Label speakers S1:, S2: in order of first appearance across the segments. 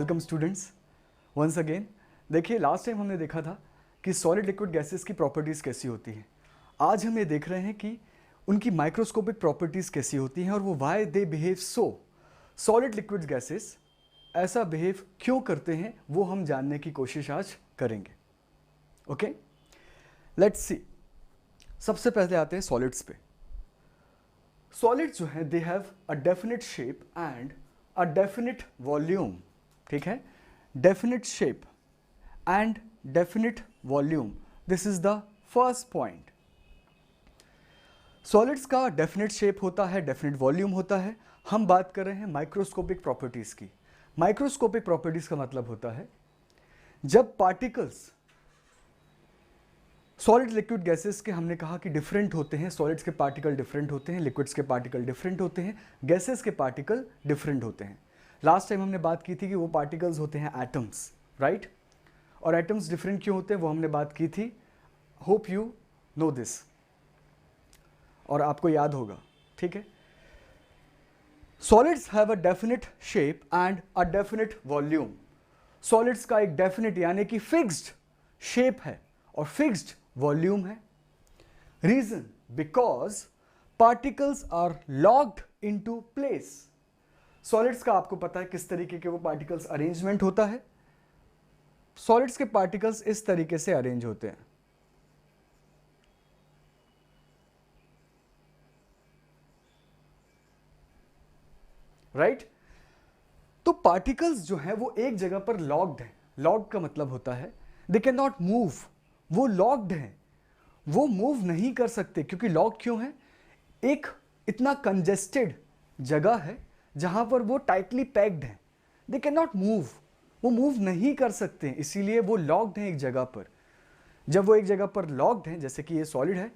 S1: Welcome students once again. देखिए last time हमने देखा था कि सॉलिड लिक्विड गैसेस की प्रॉपर्टीज़ कैसी होती हैं। आज हम ये देख रहे हैं कि उनकी माइक्रोस्कोपिक प्रॉपर्टीज़ कैसी होती हैं और वो why they behave so. Solid liquid gases ऐसा बिहेव क्यों करते हैं वो हम जानने की कोशिश आज करेंगे। Okay, let's see. सबसे पहले आते हैं सॉलिड्स पे। सॉलिड्स जो हैं they have a definite shape and a definite volume. ठीक है, definite shape and definite volume, this is the first point. Solids का डेफिनेट शेप होता है, डेफिनेट वॉल्यूम होता है। हम बात कर रहे हैं माइक्रोस्कोपिक प्रॉपर्टीज की। माइक्रोस्कोपिक प्रॉपर्टीज का मतलब होता है जब पार्टिकल्स सॉलिड लिक्विड गैसेस के, हमने कहा कि डिफरेंट होते हैं। सॉलिड्स के पार्टिकल डिफरेंट होते हैं, लिक्विड्स के पार्टिकल डिफरेंट होते हैं, गैसेस के पार्टिकल डिफरेंट होते हैं। लास्ट टाइम हमने बात की थी कि वो पार्टिकल्स होते हैं एटम्स, राइट? और एटम्स डिफरेंट क्यों होते हैं वो हमने बात की थी। होप यू नो दिस और आपको याद होगा। ठीक है, solids have a definite shape and a definite volume. Solids का एक डेफिनेट यानी कि फिक्स्ड शेप है और फिक्स्ड वॉल्यूम है। Reason because particles are locked into place. Solids का आपको पता है किस तरीके के वो पार्टिकल्स अरेंजमेंट होता है। सॉलिड्स के पार्टिकल्स इस तरीके से अरेंज होते हैं। राइट? तो पार्टिकल्स जो हैं वो एक जगह पर लॉक्ड हैं। लॉक्ड का मतलब होता है दे कैन नॉट मूव। वो लॉक्ड हैं, वो मूव नहीं कर सकते। क्योंकि लॉक क्यों है? एक इतना कंजेस्टेड जगह है जहां पर वो टाइटली पैक्ड है। दे कैन नॉट मूव, वो मूव नहीं कर सकते, इसीलिए वो लॉक्ड हैं एक जगह पर। जब वो एक जगह पर लॉक्ड हैं, जैसे कि ये सॉलिड है,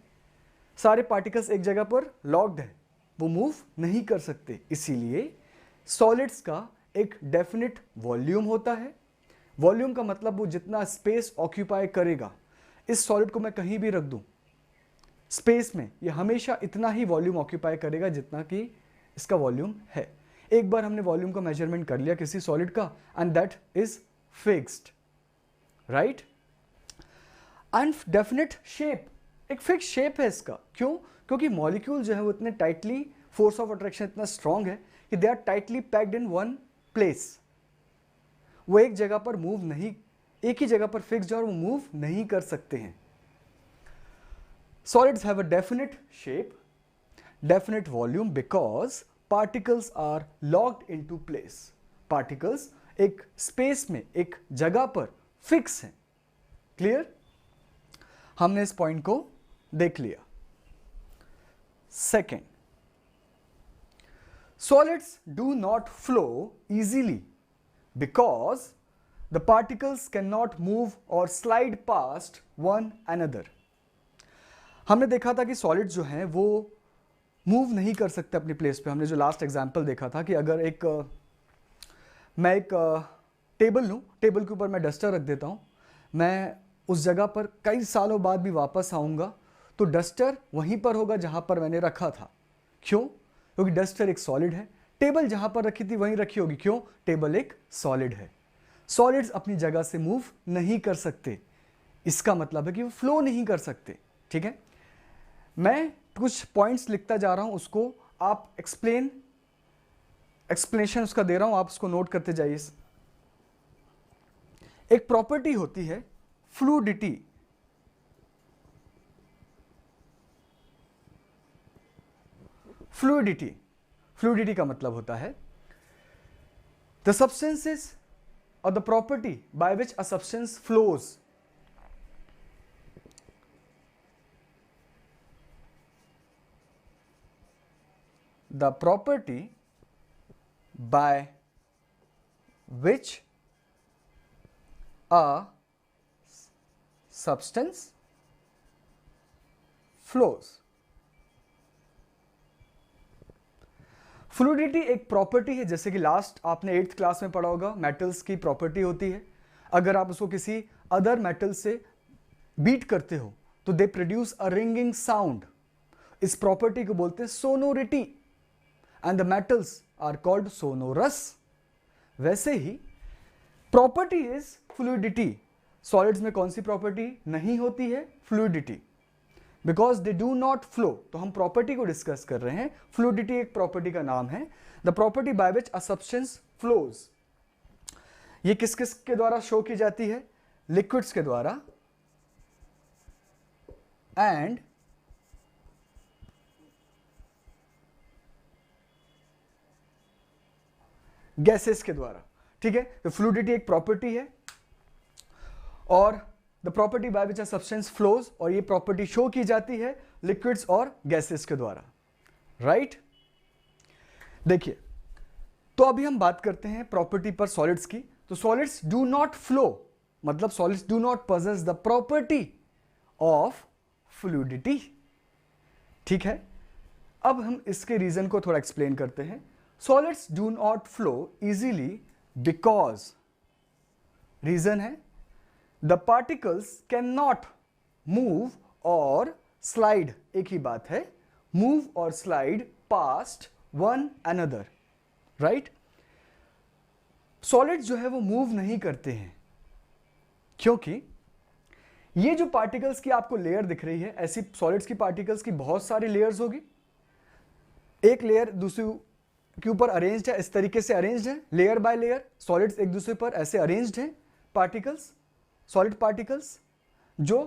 S1: सारे पार्टिकल्स एक जगह पर लॉक्ड है, वो मूव नहीं कर सकते, इसीलिए सॉलिड्स का एक डेफिनेट वॉल्यूम होता है। वॉल्यूम का मतलब वो जितना स्पेस ऑक्यूपाई करेगा। इस सॉलिड को मैं कहीं भी रख दूं स्पेस में, ये हमेशा इतना ही वॉल्यूम ऑक्यूपाई करेगा जितना कि इसका वॉल्यूम है। एक बार हमने वॉल्यूम का मेजरमेंट कर लिया किसी सॉलिड का and that is fixed, right? And definite shape, एक फिक्स शेप है इसका। क्यों? क्योंकि मॉलिक्यूल जो है वो इतने टाइटली, फोर्स ऑफ अट्रैक्शन इतना स्ट्रांग है कि they are tightly packed in one place. वो एक जगह पर मूव नहीं, एक ही जगह पर फिक्स्ड है और वो मूव नहीं कर सकते हैं। Solids have a definite shape, definite volume because particles are locked into place. Particles एक स्पेस में, एक जगह पर फिक्स हैं। क्लियर? हमने इस पॉइंट को देख लिया। Second, solids do not flow easily because the particles cannot move or slide past one another. हमने देखा था कि सॉलिड जो हैं वो मूव नहीं कर सकते अपनी प्लेस पे। हमने जो लास्ट एग्जांपल देखा था कि अगर मैं एक टेबल लूँ, टेबल के ऊपर मैं डस्टर रख देता हूँ, मैं उस जगह पर कई सालों बाद भी वापस आऊँगा तो डस्टर वहीं पर होगा जहाँ पर मैंने रखा था। क्यों? क्योंकि डस्टर एक सॉलिड है। टेबल जहां पर रखी थी वहीं रखी होगी। क्यों? टेबल एक सॉलिड है। सॉलिड्स अपनी जगह से मूव नहीं कर सकते, इसका मतलब है कि वो फ्लो नहीं कर सकते। ठीक है, मैं कुछ पॉइंट्स लिखता जा रहा हूं, उसको आप एक्सप्लेनेशन उसका दे रहा हूं, आप उसको नोट करते जाइए। एक प्रॉपर्टी होती है फ्लूइडिटी। फ्लूइडिटी, फ्लूइडिटी का मतलब होता है द सब्सटेंसेस और the property by which a substance flows. The property by which a substance flows. Fluidity एक प्रॉपर्टी है, जैसे कि लास्ट आपने 8th क्लास में पढ़ा होगा, मेटल्स की प्रॉपर्टी होती है। अगर आप उसको किसी अदर मेटल से बीट करते हो तो they produce a ringing sound. इस प्रॉपर्टी को बोलते हैं sonority and the metals are called sonorous. वैसे ही प्रॉपर्टी इज फ्लूइडिटी। सॉलिड्स में कौन सी प्रॉपर्टी नहीं होती है? Fluidity, because they do not flow. तो हम प्रॉपर्टी को डिस्कस कर रहे हैं, फ्लूइडिटी एक प्रॉपर्टी का नाम है। The property by which a substance flows, ये किस किस के द्वारा शो की जाती है? लिक्विड्स के द्वारा एंड गैसेस के द्वारा। ठीक है, तो फ्लूइडिटी एक प्रॉपर्टी है और the property by which a substance flows, और ये प्रॉपर्टी शो की जाती है लिक्विड्स और गैसेस के द्वारा। राइट, देखिए, तो अभी हम बात करते हैं प्रॉपर्टी पर सॉलिड्स की। तो सॉलिड्स डू नॉट फ्लो, मतलब solids do not possess the property of fluidity. ठीक है, अब हम इसके रीजन को थोड़ा एक्सप्लेन करते हैं। Solids do not flow easily because, reason है the particles can not move और स्लाइड, एक ही बात है, मूव और slide past one another. Right, solids जो है वो मूव नहीं करते हैं क्योंकि ये जो पार्टिकल्स की आपको लेयर दिख रही है, ऐसी सॉलिड्स की पार्टिकल्स की बहुत सारी लेयर्स होगी, एक लेयर दूसरी के ऊपर अरेंज्ड है, इस तरीके से अरेंज्ड है, लेयर बाय लेयर सॉलिड्स एक दूसरे पर ऐसे अरेंज्ड हैं, पार्टिकल्स, सॉलिड पार्टिकल्स जो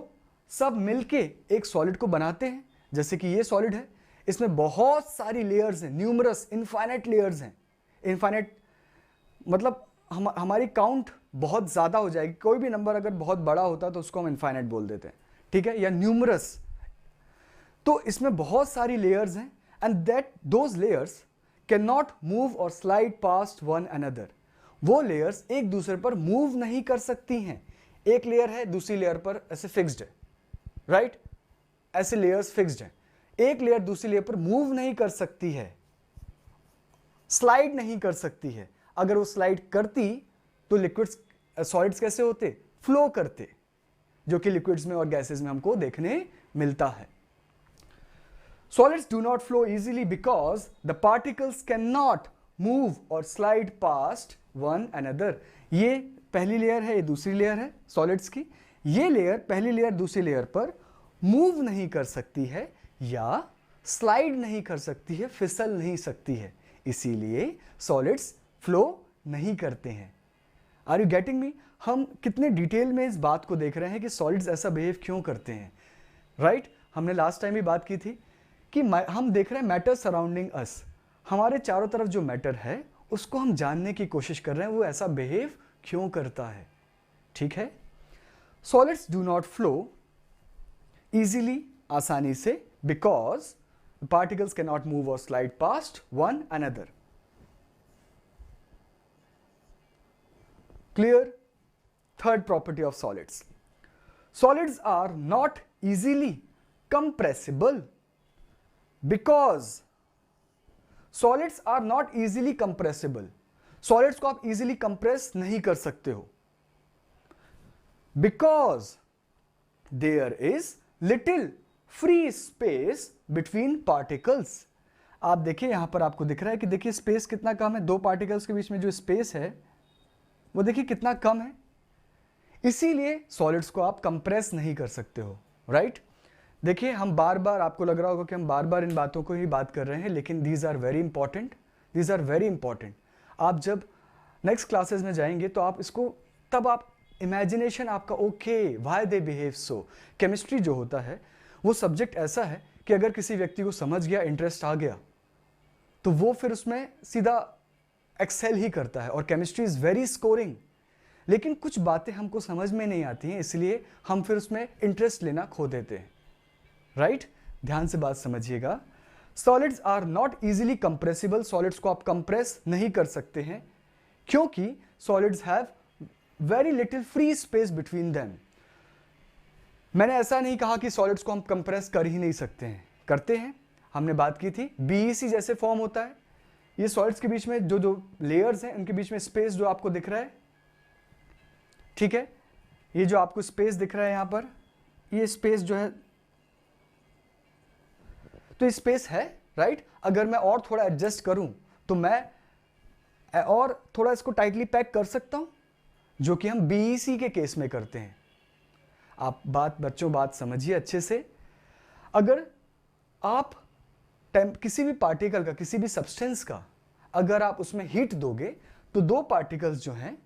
S1: सब मिलके एक सॉलिड को बनाते हैं। जैसे कि ये सॉलिड है, इसमें बहुत सारी लेयर्स हैं, न्यूमरस इनफाइनाइट लेयर्स हैं। इनफाइनाइट मतलब हमारी काउंट बहुत ज़्यादा हो जाएगी, कोई भी नंबर अगर बहुत बड़ा होता तो उसको हम इनफाइनाइट बोल देते हैं। ठीक है, या न्यूमरस। तो इसमें बहुत सारी लेयर्स हैं and that those layers can not move और स्लाइड पास्ट वन अनदर। वो लेयर्स एक दूसरे पर मूव नहीं कर सकती हैं। एक लेयर है, दूसरी लेयर पर ऐसे फिक्स्ड है। राइट, ऐसे लेयर्स फिक्स्ड हैं, एक लेयर दूसरी लेयर पर मूव नहीं कर सकती है, स्लाइड नहीं कर सकती है। अगर वो स्लाइड करती तो लिक्विड्स सॉलिड्स कैसे होते? फ्लो करते, जो कि लिक्विड्स में और गैसेस में हमको देखने मिलता है। Solids do not flow easily because the particles can not move और स्लाइड पास्ट वन अनदर। ये पहली लेयर है, ये दूसरी लेयर है सॉलिड्स की। ये लेयर पहली लेयर दूसरी लेयर पर मूव नहीं कर सकती है या स्लाइड नहीं कर सकती है, फिसल नहीं सकती है, इसीलिए सॉलिड्स फ्लो नहीं करते हैं। Are you getting me? हम कितने डिटेल में इस बात को देख रहे हैं कि सॉलिड्स ऐसा बिहेव क्यों करते हैं। राइट, हमने लास्ट टाइम भी बात की थी कि हम देख रहे हैं मैटर सराउंडिंग अस, हमारे चारों तरफ जो मैटर है उसको हम जानने की कोशिश कर रहे हैं वो ऐसा बिहेव क्यों करता है। ठीक है, solids do not flow easily, आसानी से, because particles can not move और slide past one another. Clear? Third property of solids. Solids are not easily compressible because solids are not easily compressible. Solids को आप easily compress नहीं कर सकते हो because there is little free space between particles. आप देखिए यहां पर आपको दिख रहा है कि देखिए स्पेस कितना कम है, दो पार्टिकल्स के बीच में जो स्पेस है वो देखिए कितना कम है, इसीलिए सॉलिड्स को आप कंप्रेस नहीं कर सकते हो। राइट, देखिए हम बार बार, आपको लग रहा होगा कि हम बार बार इन बातों को ही बात कर रहे हैं, लेकिन these are very important, these are very important. आप जब नेक्स्ट क्लासेस में जाएंगे तो आप इसको, तब आप इमेजिनेशन आपका okay why they behave so. Chemistry जो होता है वो सब्जेक्ट ऐसा है कि अगर किसी व्यक्ति को समझ गया, इंटरेस्ट आ गया, तो वो फिर उसमें सीधा एक्सेल ही करता है। और केमिस्ट्री इज वेरी स्कोरिंग, लेकिन कुछ बातें हमको समझ में नहीं आती हैं, इसलिए हम फिर उसमें इंटरेस्ट लेना खो देते हैं। राइट, ध्यान से बात समझिएगा। Solids are not easily compressible, solids को आप कंप्रेस नहीं कर सकते हैं क्योंकि solids have very little free space between them. मैंने ऐसा नहीं कहा कि सॉलिड्स को हम कंप्रेस कर ही नहीं सकते हैं, करते हैं। हमने बात की थी बीईसी जैसे फॉर्म होता है, ये सॉलिड्स के बीच में जो जो लेयर्स हैं उनके बीच में स्पेस जो आपको दिख रहा है, ठीक है, ये जो आपको स्पेस दिख रहा है यहां पर, ये स्पेस जो है, तो ये स्पेस है। राइट, अगर मैं और थोड़ा एडजस्ट करूं तो मैं और थोड़ा इसको टाइटली पैक कर सकता हूं, जो कि हम बीईसी के केस में करते हैं। आप बच्चों बात समझिए अच्छे से। अगर आप किसी भी पार्टिकल का, किसी भी सब्सटेंस का अगर आप उसमें हीट दोगे तो दो पार्टिकल्स जो हैं,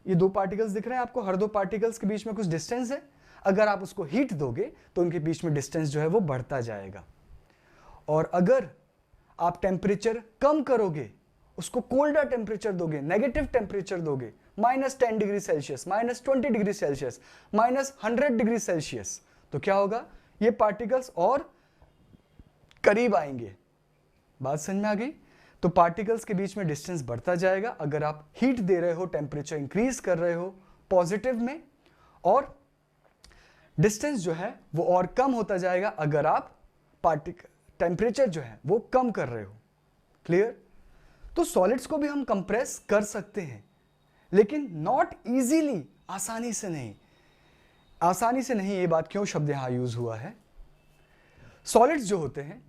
S1: ये दो पार्टिकल्स दिख रहे हैं आपको, हर दो पार्टिकल्स के बीच में कुछ डिस्टेंस है। अगर आप उसको हीट दोगे तो उनके बीच में डिस्टेंस जो है वो बढ़ता जाएगा। और अगर आप टेम्परेचर कम करोगे, उसको कोल्डर टेम्परेचर दोगे, नेगेटिव टेम्परेचर दोगे, -10 degree Celsius, -20 degree Celsius, -100 degree Celsius, तो क्या होगा, ये पार्टिकल्स और करीब आएंगे। बात समझ में आ गई? तो पार्टिकल्स के बीच में डिस्टेंस बढ़ता जाएगा अगर आप हीट दे रहे हो, टेम्परेचर इंक्रीज कर रहे हो पॉजिटिव में, और डिस्टेंस जो है वो और कम होता जाएगा अगर आप टेम्परेचर जो है वो कम कर रहे हो। क्लियर? तो सॉलिड्स को भी हम कंप्रेस कर सकते हैं, लेकिन नॉट इजीली, आसानी से नहीं। आसानी से नहीं, ये बात क्यों शब्द यहां यूज हुआ है? सॉलिड्स जो होते हैं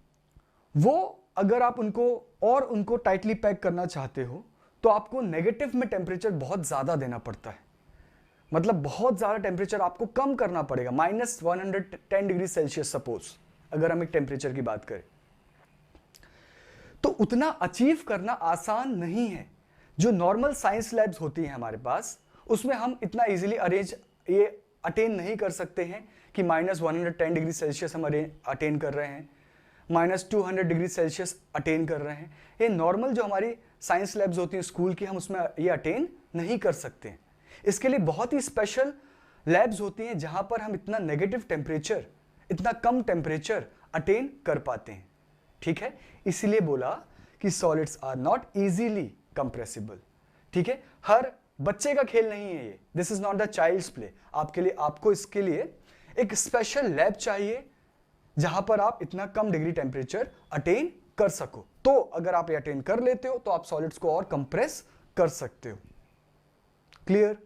S1: वो अगर आप उनको टाइटली पैक करना चाहते हो तो आपको नेगेटिव में टेम्परेचर बहुत ज्यादा देना पड़ता है। मतलब बहुत ज्यादा टेम्परेचर आपको कम करना पड़ेगा, -110 डिग्री सेल्सियस सपोज, अगर हम एक टेम्परेचर की बात करें, तो उतना अचीव करना आसान नहीं है। जो नॉर्मल साइंस लैब्स होती हैं हमारे पास, उसमें हम इतना इजीली ये अटेन नहीं कर सकते हैं कि -110 डिग्री सेल्सियस हम अटेन कर रहे हैं, -200 डिग्री सेल्सियस अटेन कर रहे हैं। ये नॉर्मल जो हमारी साइंस लैब्स होती हैं स्कूल की, हम उसमें ये अटेन नहीं कर सकते हैं। इसके लिए बहुत ही स्पेशल लैब्स होती हैं जहां पर हम इतना नेगेटिव टेम्परेचर, इतना कम टेम्परेचर अटेन कर पाते हैं। ठीक है, इसलिए बोला कि solids are not easily compressible. ठीक है, हर बच्चे का खेल नहीं है ये, this is not the child's play. आपको इसके लिए एक स्पेशल लैब चाहिए जहां पर आप इतना कम डिग्री टेम्परेचर अटेन कर सको। तो अगर आप ये अटेन कर लेते हो तो आप सॉलिड्स को और कंप्रेस कर सकते हो। Clear?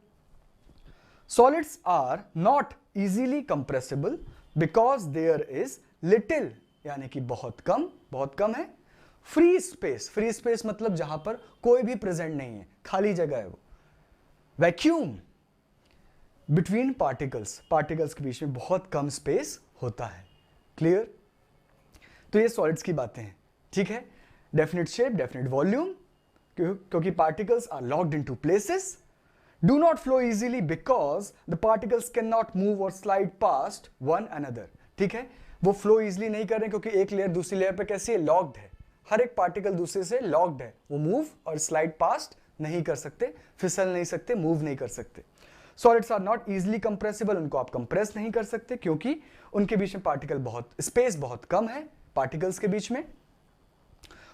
S1: Solids are not easily compressible because there is little, यानी कि बहुत कम है, फ्री स्पेस मतलब जहां पर कोई भी प्रेजेंट नहीं है, खाली जगह है वो, वैक्यूम बिटवीन पार्टिकल्स के बीच में बहुत कम स्पेस होता है। क्लियर? तो ये सॉलिड्स की बातें हैं। ठीक है, डेफिनेट शेप, डेफिनेट वॉल्यूम, क्योंकि particles are locked into places, do not flow easily because the particles can not move और स्लाइड पास्ट वन अनदर। ठीक है, वो फ्लो इजीली नहीं कर रहे क्योंकि एक लेयर दूसरी लेयर पे कैसी है, लॉक्ड है। हर एक पार्टिकल दूसरे से लॉक्ड है, वो मूव और स्लाइड पास्ट नहीं कर सकते, फिसल नहीं सकते, मूव नहीं कर सकते। Solids are not easily compressible, उनको आप कंप्रेस नहीं कर सकते क्योंकि उनके बीच में स्पेस बहुत कम है पार्टिकल्स के बीच में,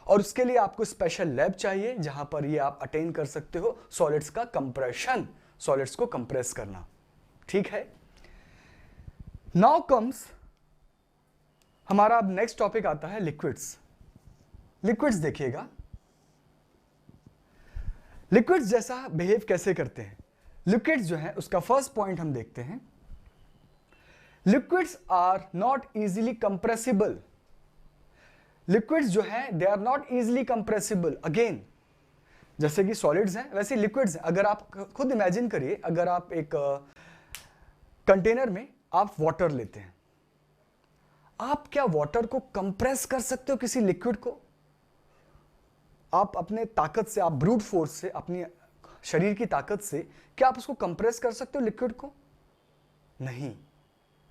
S1: और उसके लिए आपको स्पेशल लैब चाहिए जहां पर ये आप अटेन कर सकते हो सॉलिड्स का कंप्रेशन, सॉलिड्स को कंप्रेस करना। ठीक है, नाउ कम्स हमारा अब नेक्स्ट टॉपिक आता है लिक्विड्स। लिक्विड्स देखिएगा, लिक्विड्स जैसा बिहेव कैसे करते हैं। लिक्विड्स जो है उसका फर्स्ट पॉइंट हम देखते हैं, liquids are not easily compressible. Liquids जो है they are not easily compressible. Again, जैसे कि सॉलिड्स हैं वैसे लिक्विड्स हैं। अगर आप खुद इमेजिन करिए, अगर आप एक कंटेनर में आप वाटर लेते हैं, आप क्या वाटर को कंप्रेस कर सकते हो किसी लिक्विड को? आप अपने ताकत से, आप ब्रूट फोर्स से, अपनी शरीर की ताकत से क्या आप उसको कंप्रेस कर सकते हो लिक्विड को? नहीं,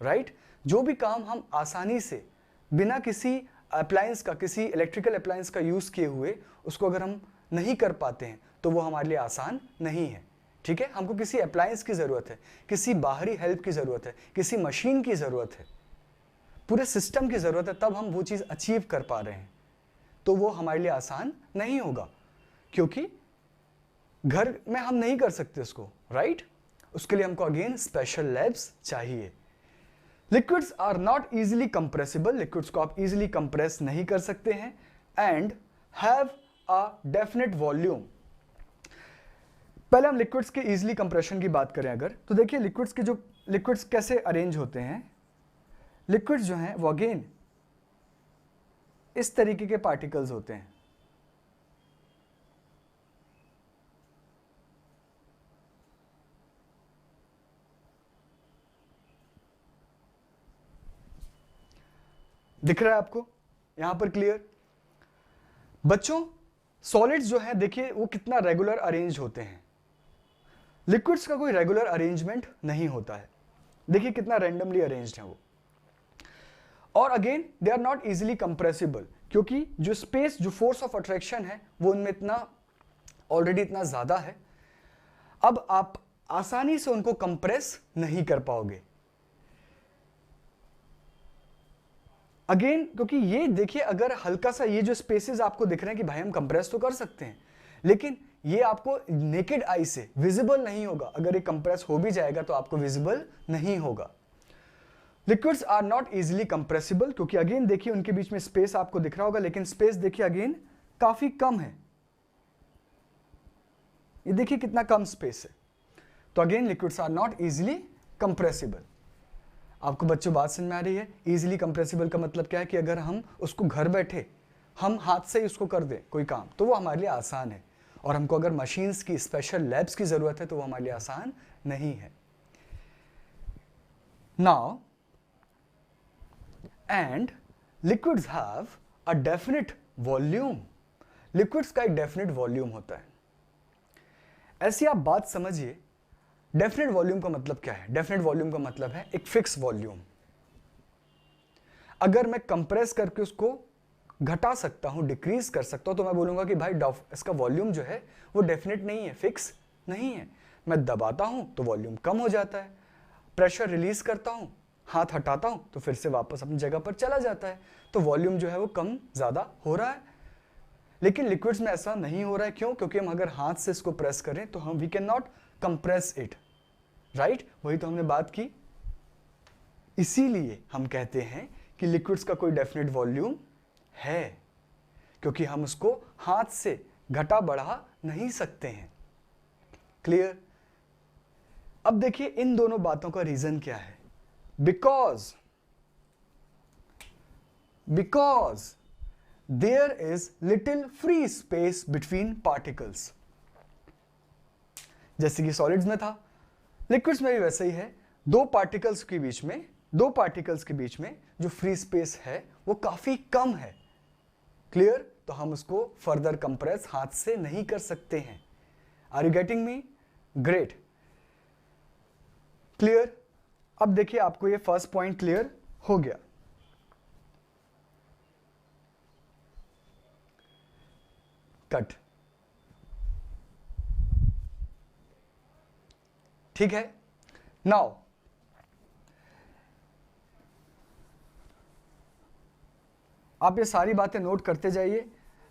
S1: राइट? जो भी काम हम आसानी से बिना किसी अप्लायंस का, किसी इलेक्ट्रिकल अप्लायंस का यूज किए हुए उसको अगर हम नहीं कर पाते हैं तो वो हमारे लिए आसान नहीं है। ठीक है, हमको किसी अप्लायंस की जरूरत है, किसी बाहरी हेल्प की जरूरत है, किसी मशीन की जरूरत है, पूरे सिस्टम की जरूरत है, तब हम वो चीज अचीव कर पा रहे हैं। तो वो हमारे लिए आसान नहीं होगा क्योंकि घर में हम नहीं कर सकते उसको, राइट? उसके लिए हमको अगेन स्पेशल लैब्स चाहिए। Liquids are not easily compressible, liquids को आप इजीली कंप्रेस नहीं कर सकते हैं, and have a definite volume. पहले हम लिक्विड्स के इजीली कंप्रेशन की बात करें अगर, तो देखिए लिक्विड्स कैसे अरेंज होते हैं। लिक्विड्स जो हैं वो अगेन इस तरीके के पार्टिकल्स होते हैं। दिख रहा है आपको यहां पर क्लियर? बच्चों सॉलिड्स जो है देखिए वो कितना रेगुलर अरेंज होते हैं, लिक्विड्स का कोई रेगुलर अरेंजमेंट नहीं होता है। देखिए कितना रैंडमली अरेंज्ड है वो। और again they are not easily compressible, क्योंकि जो स्पेस, जो फोर्स ऑफ अट्रैक्शन है वो उनमें इतना ऑलरेडी इतना ज्यादा है, अब आप आसानी से उनको कंप्रेस नहीं कर पाओगे। अगेन क्योंकि ये देखिए अगर हल्का सा ये जो स्पेसेस आपको दिख रहे हैं कि भाई हम कंप्रेस तो कर सकते हैं, लेकिन ये आपको नेकेड आई से विजिबल नहीं होगा। अगर ये कंप्रेस हो भी जाएगा तो आपको विजिबल नहीं होगा। Liquids are not easily compressible, क्योंकि अगेन देखिए उनके बीच में स्पेस आपको दिख रहा होगा, लेकिन स्पेस देखिए अगेन काफी कम है। ये देखिए कितना कम स्पेस है। तो again liquids are not easily compressible. आपको बच्चों बात समझ में आ रही है? इजीली कंप्रेसिबल का मतलब क्या है कि अगर हम उसको घर बैठे हम हाथ से ही उसको कर दें कोई काम तो वो हमारे लिए आसान है, और हमको अगर मशीन्स की, स्पेशल लैब्स की जरूरत है तो वो हमारे लिए आसान नहीं है। Now and liquids have a definite volume. Liquids का एक डेफिनेट वॉल्यूम होता है। ऐसी आप बात समझिए, डेफिनेट वॉल्यूम का मतलब क्या है? डेफिनेट वॉल्यूम का मतलब है एक फिक्स वॉल्यूम। अगर मैं कंप्रेस करके उसको घटा सकता हूं, डिक्रीज कर सकता हूं, तो मैं बोलूंगा कि भाई इसका वॉल्यूम जो है वो डेफिनेट नहीं है, फिक्स नहीं है। मैं दबाता हूं तो वॉल्यूम कम हो जाता है, प्रेशर रिलीज करता हूं, हाथ हटाता हूं तो फिर से वापस अपनी जगह पर चला जाता है, तो वॉल्यूम जो है वो कम ज्यादा हो रहा है। लेकिन लिक्विड्स में ऐसा नहीं हो रहा है। क्यों? क्योंकि हम अगर हाथ से इसको प्रेस करें तो हम we can not compress it, right? वही तो हमने बात की। इसीलिए हम कहते हैं कि लिक्विड्स का कोई डेफिनेट वॉल्यूम है, क्योंकि हम उसको हाथ से घटा बढ़ा नहीं सकते हैं। क्लियर? अब देखिए इन दोनों बातों का रीजन क्या है। Because there is little free space between particles. जैसे कि सॉलिड्स में था, लिक्विड्स में भी वैसे ही है। दो पार्टिकल्स के बीच में जो फ्री स्पेस है वो काफी कम है। क्लियर? तो हम उसको फर्दर कंप्रेस हाथ से नहीं कर सकते हैं। Are you getting me? Great. Clear? अब देखिए आपको ये फर्स्ट पॉइंट क्लियर हो गया। कट। ठीक है। नाउ आप ये सारी बातें नोट करते जाइए।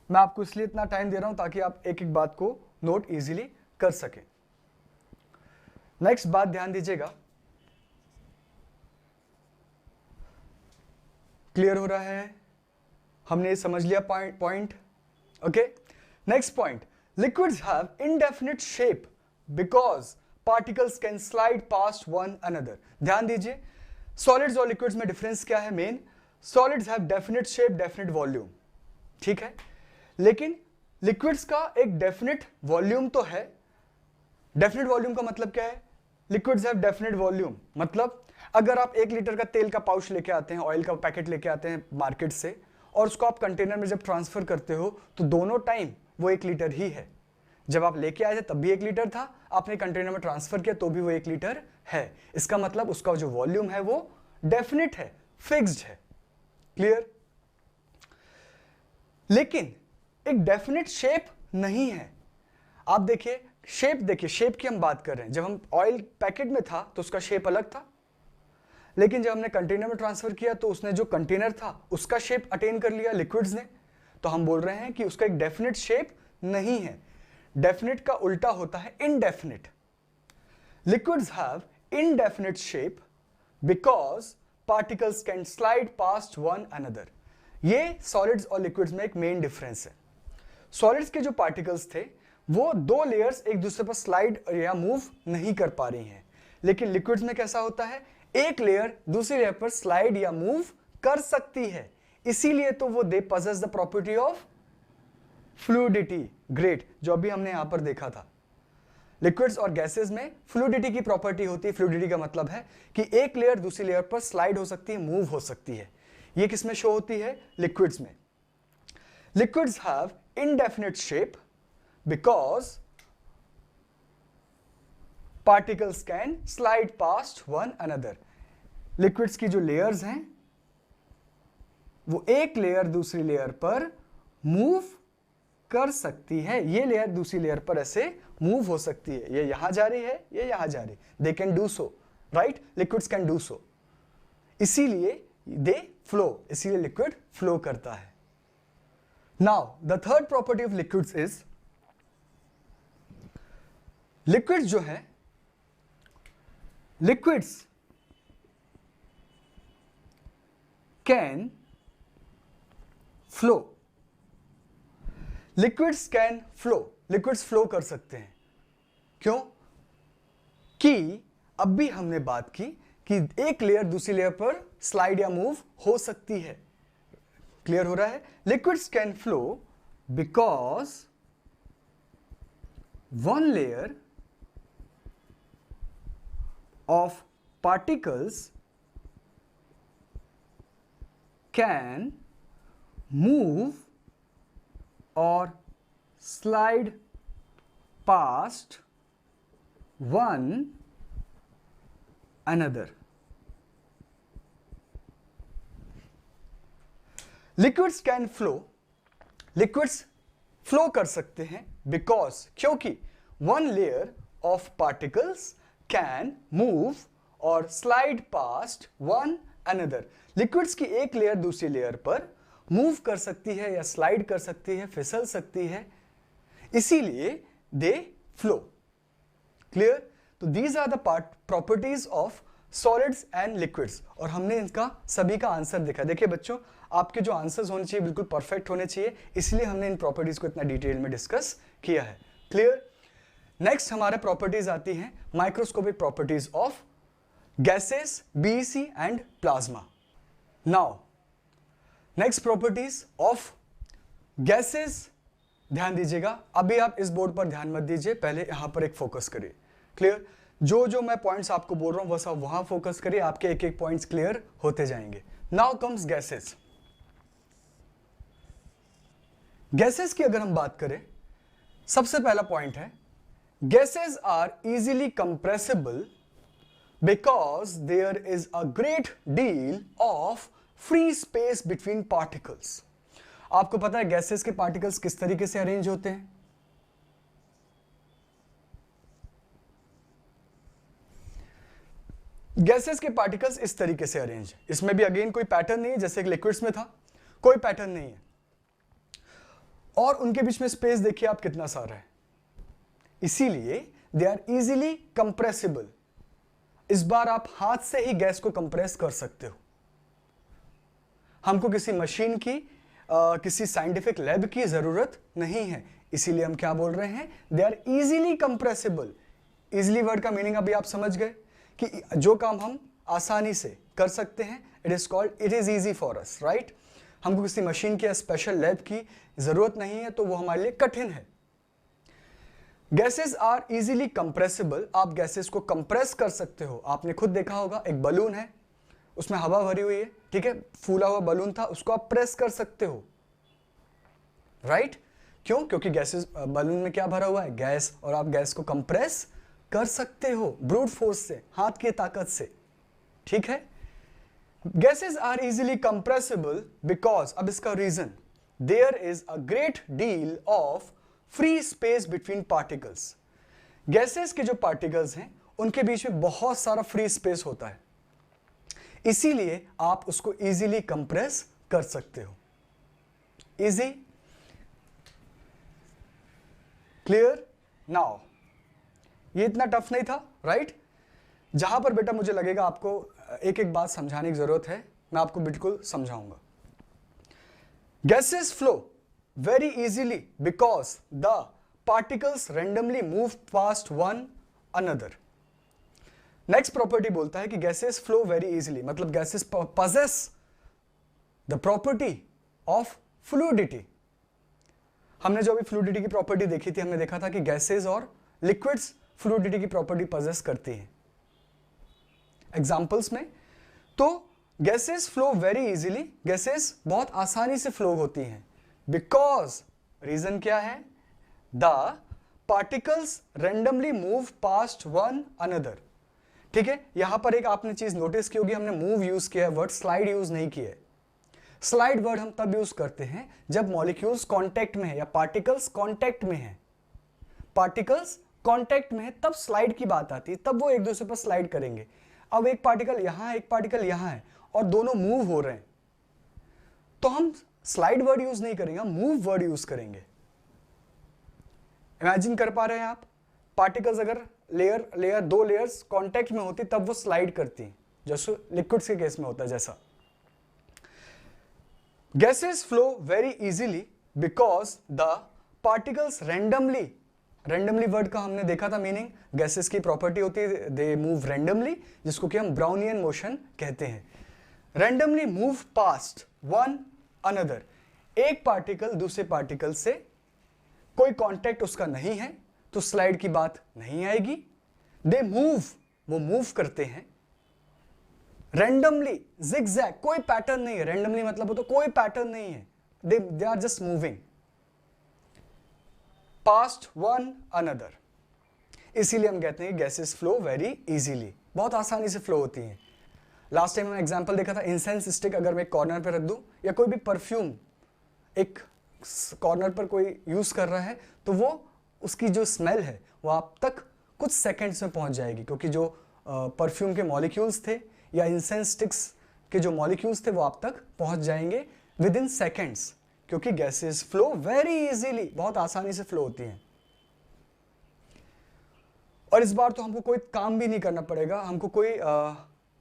S1: मैं आपको इसलिए इतना टाइम दे रहा हूं ताकि आप एक एक बात को नोट इजीली कर सकें। नेक्स्ट बात ध्यान दीजिएगा। क्लियर हो रहा है? हमने समझ लिया point. Okay, next point. Liquids have indefinite shape because particles can slide past one another. ध्यान दीजिए, सॉलिड्स और लिक्विड्स में डिफरेंस क्या है? Main, solids have definite shape, definite volume, ठीक है, लेकिन लिक्विड्स का एक डेफिनेट वॉल्यूम तो है। डेफिनेट वॉल्यूम का मतलब क्या है? लिक्विड्स हैव डेफिनेट वॉल्यूम मतलब अगर आप 1 लीटर का तेल का पाउच लेके आते हैं, ऑयल का पैकेट लेके आते हैं मार्केट से, और उसको आप कंटेनर में जब ट्रांसफर करते हो तो दोनों टाइम वो 1 लीटर ही है। जब आप लेके आए थे तब भी 1 लीटर था, आपने कंटेनर में ट्रांसफर किया तो भी वो 1 लीटर है। इसका मतलब उसका जो वॉल्यूम है वो डेफिनेट है, फिक्स्ड है। क्लियर? लेकिन एक डेफिनेट शेप नहीं है। आप देखिए शेप, देखिए शेप की हम बात कर रहे हैं। जब हम ऑयल पैकेट में था तो उसका शेप अलग था, लेकिन जब हमने कंटेनर में ट्रांसफर किया तो उसने जो कंटेनर था उसका शेप अटेन कर लिया लिक्विड्स ने। तो हम बोल रहे हैं कि उसका एक डेफिनेट शेप नहीं है। डेफिनेट का उल्टा होता है indefinite. Liquids have indefinite shape because particles can slide past one another. ये सॉलिड्स और लिक्विड्स में एक मेन डिफरेंस है। सॉलिड्स के जो पार्टिकल्स थे वो 2 लेयर्स एक दूसरे पर स्लाइड या मूव नहीं कर पा रही हैं, लेकिन लिक्विड्स में कैसा होता है? एक लेयर दूसरी लेयर पर स्लाइड या मूव कर सकती है। इसीलिए तो वो they possess the property of fluidity. Great, जो अभी हमने यहां पर देखा था। लिक्विड्स और गैसेस में फ्लूइडिटी की प्रॉपर्टी होती है। फ्लूइडिटी का मतलब है कि एक लेयर दूसरी लेयर पर स्लाइड हो सकती है, मूव हो सकती है। ये किस में शो होती है? लिक्विड्स में. Liquids have indefinite shape because particles can slide past one another. Liquids की जो लेयर्स हैं वो एक लेयर दूसरी लेयर पर मूव कर सकती है. ये लेयर दूसरी लेयर पर ऐसे मूव हो सकती है. ये यहां जा रही है, ये यहां जा रही है. They can do so, right? Liquids can do so. इसीलिए दे फ्लो, इसीलिए लिक्विड फ्लो करता है. Now the third property of liquids is, liquids जो है, liquids can flow. Liquids can flow, liquids flow कर सकते हैं. क्यों? कि अब भी हमने बात की कि एक लेयर दूसरी लेयर पर स्लाइड या मूव हो सकती है. क्लियर हो रहा है? Liquids can flow because one layer of particles can move or slide past one another. Liquids can flow. Liquids flow कर सकते हैं because, क्योंकि one layer of particles can move or slide past one another. Liquids की एक layer दूसरी layer पर move कर सकती है या स्लाइड कर सकती है, फिसल सकती है, इसीलिए दे फ्लो. क्लियर? तो these are the properties of solids and liquids. और हमने इनका सभी का आंसर देखा. देखिए बच्चों, आपके जो आंसर्स होने चाहिए बिल्कुल परफेक्ट होने चाहिए, इसलिए हमने इन प्रॉपर्टीज को इतना डिटेल में डिस्कस किया है. क्लियर? नेक्स्ट हमारे प्रॉपर्टीज आती हैं microscopic properties of gases, BEC and plasma. Now next properties of gases. ध्यान दीजिएगा, अभी आप इस बोर्ड पर ध्यान मत दीजिए, पहले यहां पर एक फोकस करिए. क्लियर? जो मैं पॉइंट्स आपको बोल रहा हूं बस आप वहां फोकस करिए, आपके एक एक पॉइंट्स क्लियर होते जाएंगे. Now comes gases. गैसेस की अगर हम बात करें, सबसे पहला पॉइंट है gases are easily compressible because there is a great deal of free space between particles. आपको पता है गैसेस के पार्टिकल्स किस तरीके से अरेंज होते हैं? गैसेस के पार्टिकल्स इस तरीके से अरेंज है. इसमें भी अगेन कोई पैटर्न नहीं है, जैसे कि लिक्विड्स में था, कोई पैटर्न नहीं है. और उनके बीच में स्पेस देखिए आप कितना सारा है, इसीलिए दे आर इजीली कंप्रेसिबल. इस बार आप हाथ से ही गैस को कंप्रेस कर सकते हो. हमको किसी मशीन की किसी साइंटिफिक लैब की जरूरत नहीं है, इसीलिए हम क्या बोल रहे हैं? They are easily compressible. Easily word का मीनिंग अभी आप समझ गए कि जो काम हम आसानी से कर सकते हैं, it is called, it is easy for us, right? हमको किसी मशीन की स्पेशल लैब की जरूरत नहीं है, तो वो हमारे लिए कठिन है. Gases are easily compressible. आप गैसेस को कंप्रेस कर सकते हो. आपने खुद देखा होगा, एक बलून है, उसमें हवा भरी हुई है, ठीक है, फूला हुआ बलून था, उसको आप प्रेस कर सकते हो, राइट? क्यों? क्योंकि गैसेस, बलून में क्या भरा हुआ है? गैस. और आप गैस को कंप्रेस कर सकते हो ब्रूट फोर्स से, हाथ की ताकत से. ठीक है? Gases are easily compressible because, अब इसका reason, there is a great deal of free space between particles. Gases के जो पार्टिकल्स हैं उनके बीच में बहुत सारा फ्री स्पेस होता है, इसीलिए आप उसको इजीली कंप्रेस कर सकते हो. इजी? क्लियर? नाउ ये इतना टफ नहीं था, राइट? जहां पर बेटा मुझे लगेगा आपको एक एक बात समझाने की जरूरत है, मैं आपको बिल्कुल समझाऊंगा. Gases flow very easily because the particles randomly move past one another. Next property बोलता है कि gases flow very easily, मतलब gases possess the property of fluidity. हमने जो अभी fluidity की property देखी थी, हमने देखा था कि gases और liquids fluidity की property possess करती हैं. Examples में तो gases flow very easily, gases बहुत आसानी से फ्लो होती हैं, बिकॉज रीजन क्या है, the particles randomly move past one another. ठीक है, यहां पर एक आपने चीज नोटिस की होगी, हमने मूव यूज किया है, वर्ड स्लाइड यूज नहीं किया है। स्लाइड वर्ड हम तब यूज करते हैं जब मॉलिक्यूल्स कांटेक्ट में है या पार्टिकल्स कांटेक्ट में है। पार्टिकल्स कांटेक्ट में है तब स्लाइड की बात आती है, तब वो एक दूसरे पर स्लाइड करेंगे। अब एक पार्टिकल यहां है, एक पार्टिकल यहां है और दोनों मूव हो रहे हैं, तो हम स्लाइड वर्ड यूज नहीं करेंगे, हम मूव वर्ड यूज करेंगे। इमेजिन कर पा रहे हैं आप, पार्टिकल्स अगर लेयर दो लेयर्स कांटेक्ट में होती तब वो स्लाइड करती, जैसे लिक्विड्स के केस में होता है जैसा। Gases flow very easily because the particles randomly word का हमने देखा था मीनिंग, गैसेस की प्रॉपर्टी होती है दे मूव रेंडमली, जिसको कि हम ब्राउनियन मोशन कहते हैं। Randomly move past one another, एक पार्टिकल दूसरे पार्टिकल से कोई कांटेक्ट उसका नहीं है तो स्लाइड की बात नहीं आएगी। दे मूव, वो मूव करते हैं। रेंडमली, जिगजैग, कोई पैटर्न नहीं है, रेंडमली मतलब हो तो कोई पैटर्न नहीं है, they are just moving past one another. इसीलिए हम कहते हैं कि गैसेस फ्लो वेरी इजीली, बहुत आसानी से फ्लो होती हैं। लास्ट टाइम हमने एग्जांपल देखा था, इंसेंस स्टिक अगर मैं एक कॉर्नर पर रख दूं या कोई भी परफ्यूम एक कॉर्नर पर कोई यूज कर रहा है तो वो उसकी जो स्मेल है वो आप तक कुछ सेकंड्स में पहुंच जाएगी, क्योंकि जो परफ्यूम के मॉलिक्यूल्स थे या इंसेंस स्टिक्स के जो मॉलिक्यूल्स थे वो आप तक पहुंच जाएंगे विद इन सेकेंड्स, क्योंकि गैसेस फ्लो वेरी इजीली, बहुत आसानी से फ्लो होती हैं। और इस बार तो हमको कोई काम भी नहीं करना पड़ेगा,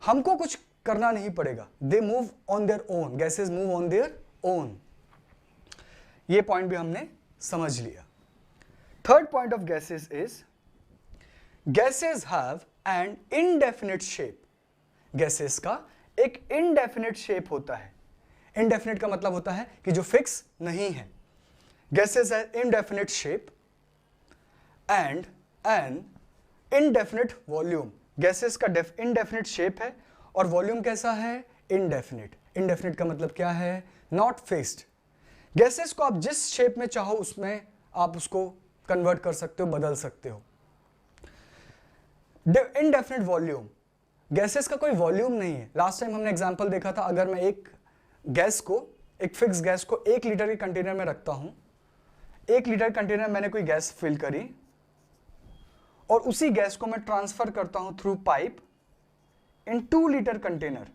S1: हमको कुछ करना नहीं पड़ेगा। They move on their own, gases move on their own. ये पॉइंट भी हमने समझ लिया। Third point of gases is gases have an indefinite shape. Gases का एक इनडेफिनिट शेप होता है। इनडेफिनिट का मतलब होता है कि जो फिक्स नहीं है। Gases have indefinite shape and an indefinite volume. Gases का इनडेफिनिट शेप है और वॉल्यूम कैसा है, इनडेफिनिट। इनडेफिनिट का मतलब क्या है, नॉट फिक्स्ड। गैसेस को आप जिस शेप में चाहो उसमें आप उसको कन्वर्ट कर सकते हो, बदल सकते हो। इनडेफिनिट वॉल्यूम, गैसेस का कोई वॉल्यूम नहीं है। लास्ट टाइम हमने एग्जांपल देखा था, अगर मैं एक फिक्स गैस को 1 लीटर के कंटेनर में रखता हूं, 1 लीटर कंटेनर मैंने कोई गैस फिल करी और उसी गैस को मैं ट्रांसफर करता हूं थ्रू पाइप इन 2 लीटर कंटेनर।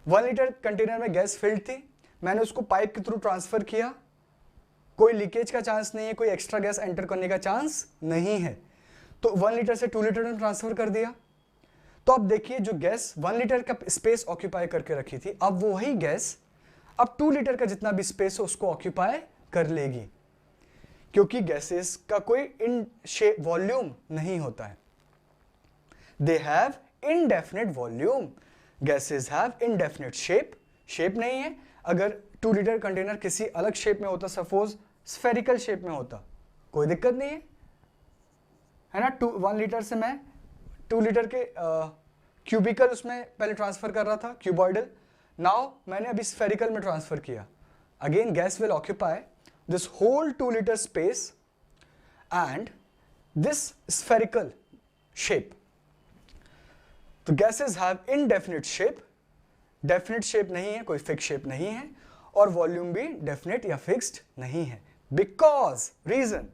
S1: 1 लीटर कंटेनर में गैस फिल्ड थी, मैंने उसको पाइप के थ्रू ट्रांसफर किया, कोई लीकेज का चांस नहीं है, कोई एक्स्ट्रा गैस एंटर करने का चांस नहीं है, तो 1 लीटर से 2 लीटर में ट्रांसफर कर दिया। तो अब देखिए, जो गैस 1 लीटर का स्पेस ऑक्यूपाई करके रखी थी, अब वही गैस अब 2 लीटर का जितना भी स्पेस है उसको ऑक्यूपाई कर लेगी, क्योंकि गैसेस का कोई इन शेप वॉल्यूम नहीं होता है। They have indefinite volume, gases have indefinite shape. Shape नहीं है, अगर 2 लीटर कंटेनर किसी अलग शेप में होता, सपोज स्फेरिकल शेप में होता, कोई दिक्कत नहीं है ना। 1 लीटर से मैं 2 लीटर के क्यूबिकल उसमें पहले ट्रांसफर कर रहा था, क्यूबॉइडल। नाउ मैंने अभी स्फेरिकल में ट्रांसफर किया, again gas will occupy this whole 2 litre space and this spherical shape. तो gases have indefinite shape, definite shape नहीं है, कोई फिक्स शेप नहीं है, और वॉल्यूम भी डेफिनिट या फिक्स्ड नहीं है। Because reason,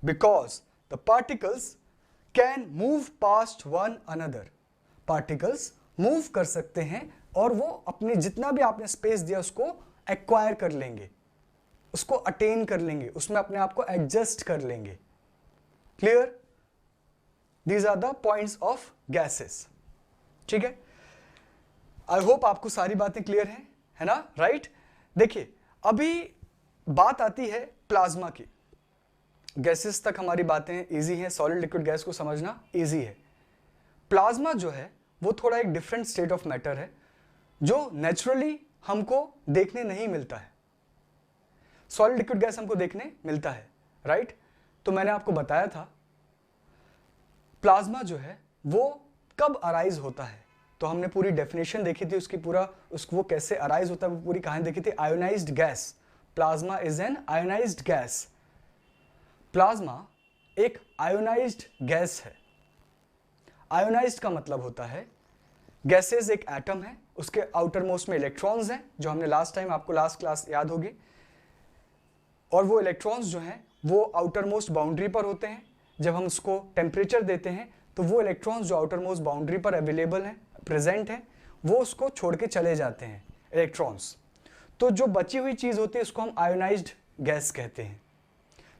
S1: because the particles can move past one another. Particles move कर सकते हैं और वो अपने जितना भी आपने स्पेस दिया उसको एक्वायर कर लेंगे, उसको अटेन कर लेंगे, उसमें अपने आप को एडजस्ट कर लेंगे। Clear? These are the points of gases. ठीक है, आई होप आपको सारी बातें क्लियर हैं, है ना, राइट? देखिए, अभी बात आती है प्लाज्मा की। गैसेस तक हमारी बातें इजी हैं, सॉलिड लिक्विड गैस को समझना इजी है। प्लाज्मा जो है वो थोड़ा एक डिफरेंट स्टेट ऑफ मैटर है, जो नेचुरली हमको देखने नहीं मिलता है। सॉलिड लिक्विड गैस हमको देखने मिलता है, राइट? तो मैंने आपको बताया था प्लाज्मा जो है वो कब अराइज होता है, तो हमने पूरी डेफिनेशन देखी थी उसकी, पूरा वो कैसे अराइज होता है वो पूरी कहानी देखी थी। Ionised gas, plasma is an ionised gas. Plasma एक आयोनाइज्ड गैस है। आयोनाइज्ड का मतलब होता है गैसेस एक एटम है, उसके आउटर मोस्ट में इलेक्ट्रॉन्स हैं, जो हमने लास्ट टाइम आपको लास्ट क्लास याद होगी, और वो इलेक्ट्रॉन्स जो हैं वो आउटर मोस्ट बाउंड्री पर होते हैं। जब हम उसको टेम्परेचर देते हैं तो वो इलेक्ट्रॉन्स जो आउटर मोस्ट बाउंड्री पर अवेलेबल हैं, प्रेजेंट हैं, वो उसको छोड़ के चले जाते हैं इलेक्ट्रॉन्स। तो जो बची हुई चीज होती है उसको हम आयोनाइज्ड गैस कहते हैं।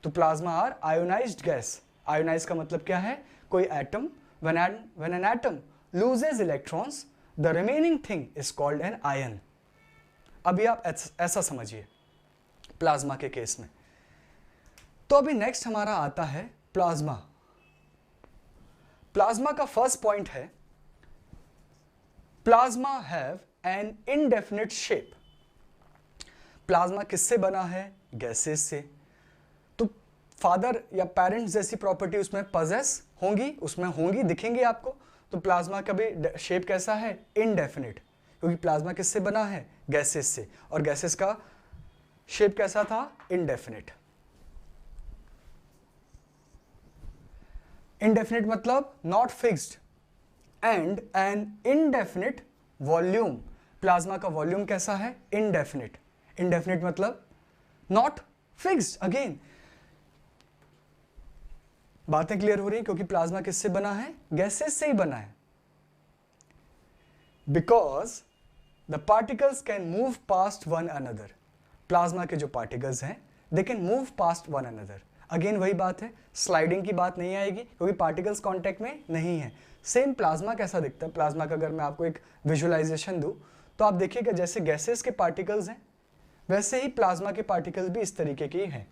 S1: तो plasma are ionised gas. Ionise का मतलब क्या है, कोई atom, when an atom loses electrons the remaining thing is called an ion. अभी आप ऐसा समझिए प्लाज्मा के केस में। तो अभी नेक्स्ट हमारा आता है प्लाज्मा। प्लाज्मा का फर्स्ट पॉइंट है, plasma have an indefinite shape. Plasma किससे बना है, गैसेस से। तो फादर या पेरेंट्स जैसी प्रॉपर्टी उसमें पजेस होंगी, उसमें होंगी, दिखेंगी आपको। तो प्लाज्मा का भी शेप कैसा है, इनडेफिनिट, क्योंकि प्लाज्मा किससे बना है, गैसेस से, और गैसेस का शेप कैसा था, इनडेफिनिट। इनडेफिनिट मतलब not fixed, and an indefinite volume. Plasma का वॉल्यूम कैसा है, इनडेफिनिट। इनडेफिनिट मतलब नॉट फिक्स्ड। अगेन बातें क्लियर हो रही हैं, क्योंकि प्लाज्मा किससे बना है, गैसेस से ही बना है। Because the particles can move past one another. Plasma के जो पार्टिकल्स हैं they can move past one another. Again वही बात है, स्लाइडिंग की बात नहीं आएगी, क्योंकि पार्टिकल्स कांटेक्ट में नहीं है। सेम प्लाज्मा कैसा दिखता है, प्लाज्मा का अगर मैं आपको एक विजुअलाइजेशन दूं तो आप देखिएगा जैसे गैसेस के पार्टिकल्स हैं वैसे ही प्लाज्मा के पार्टिकल्स भी इस तरीके के हैं।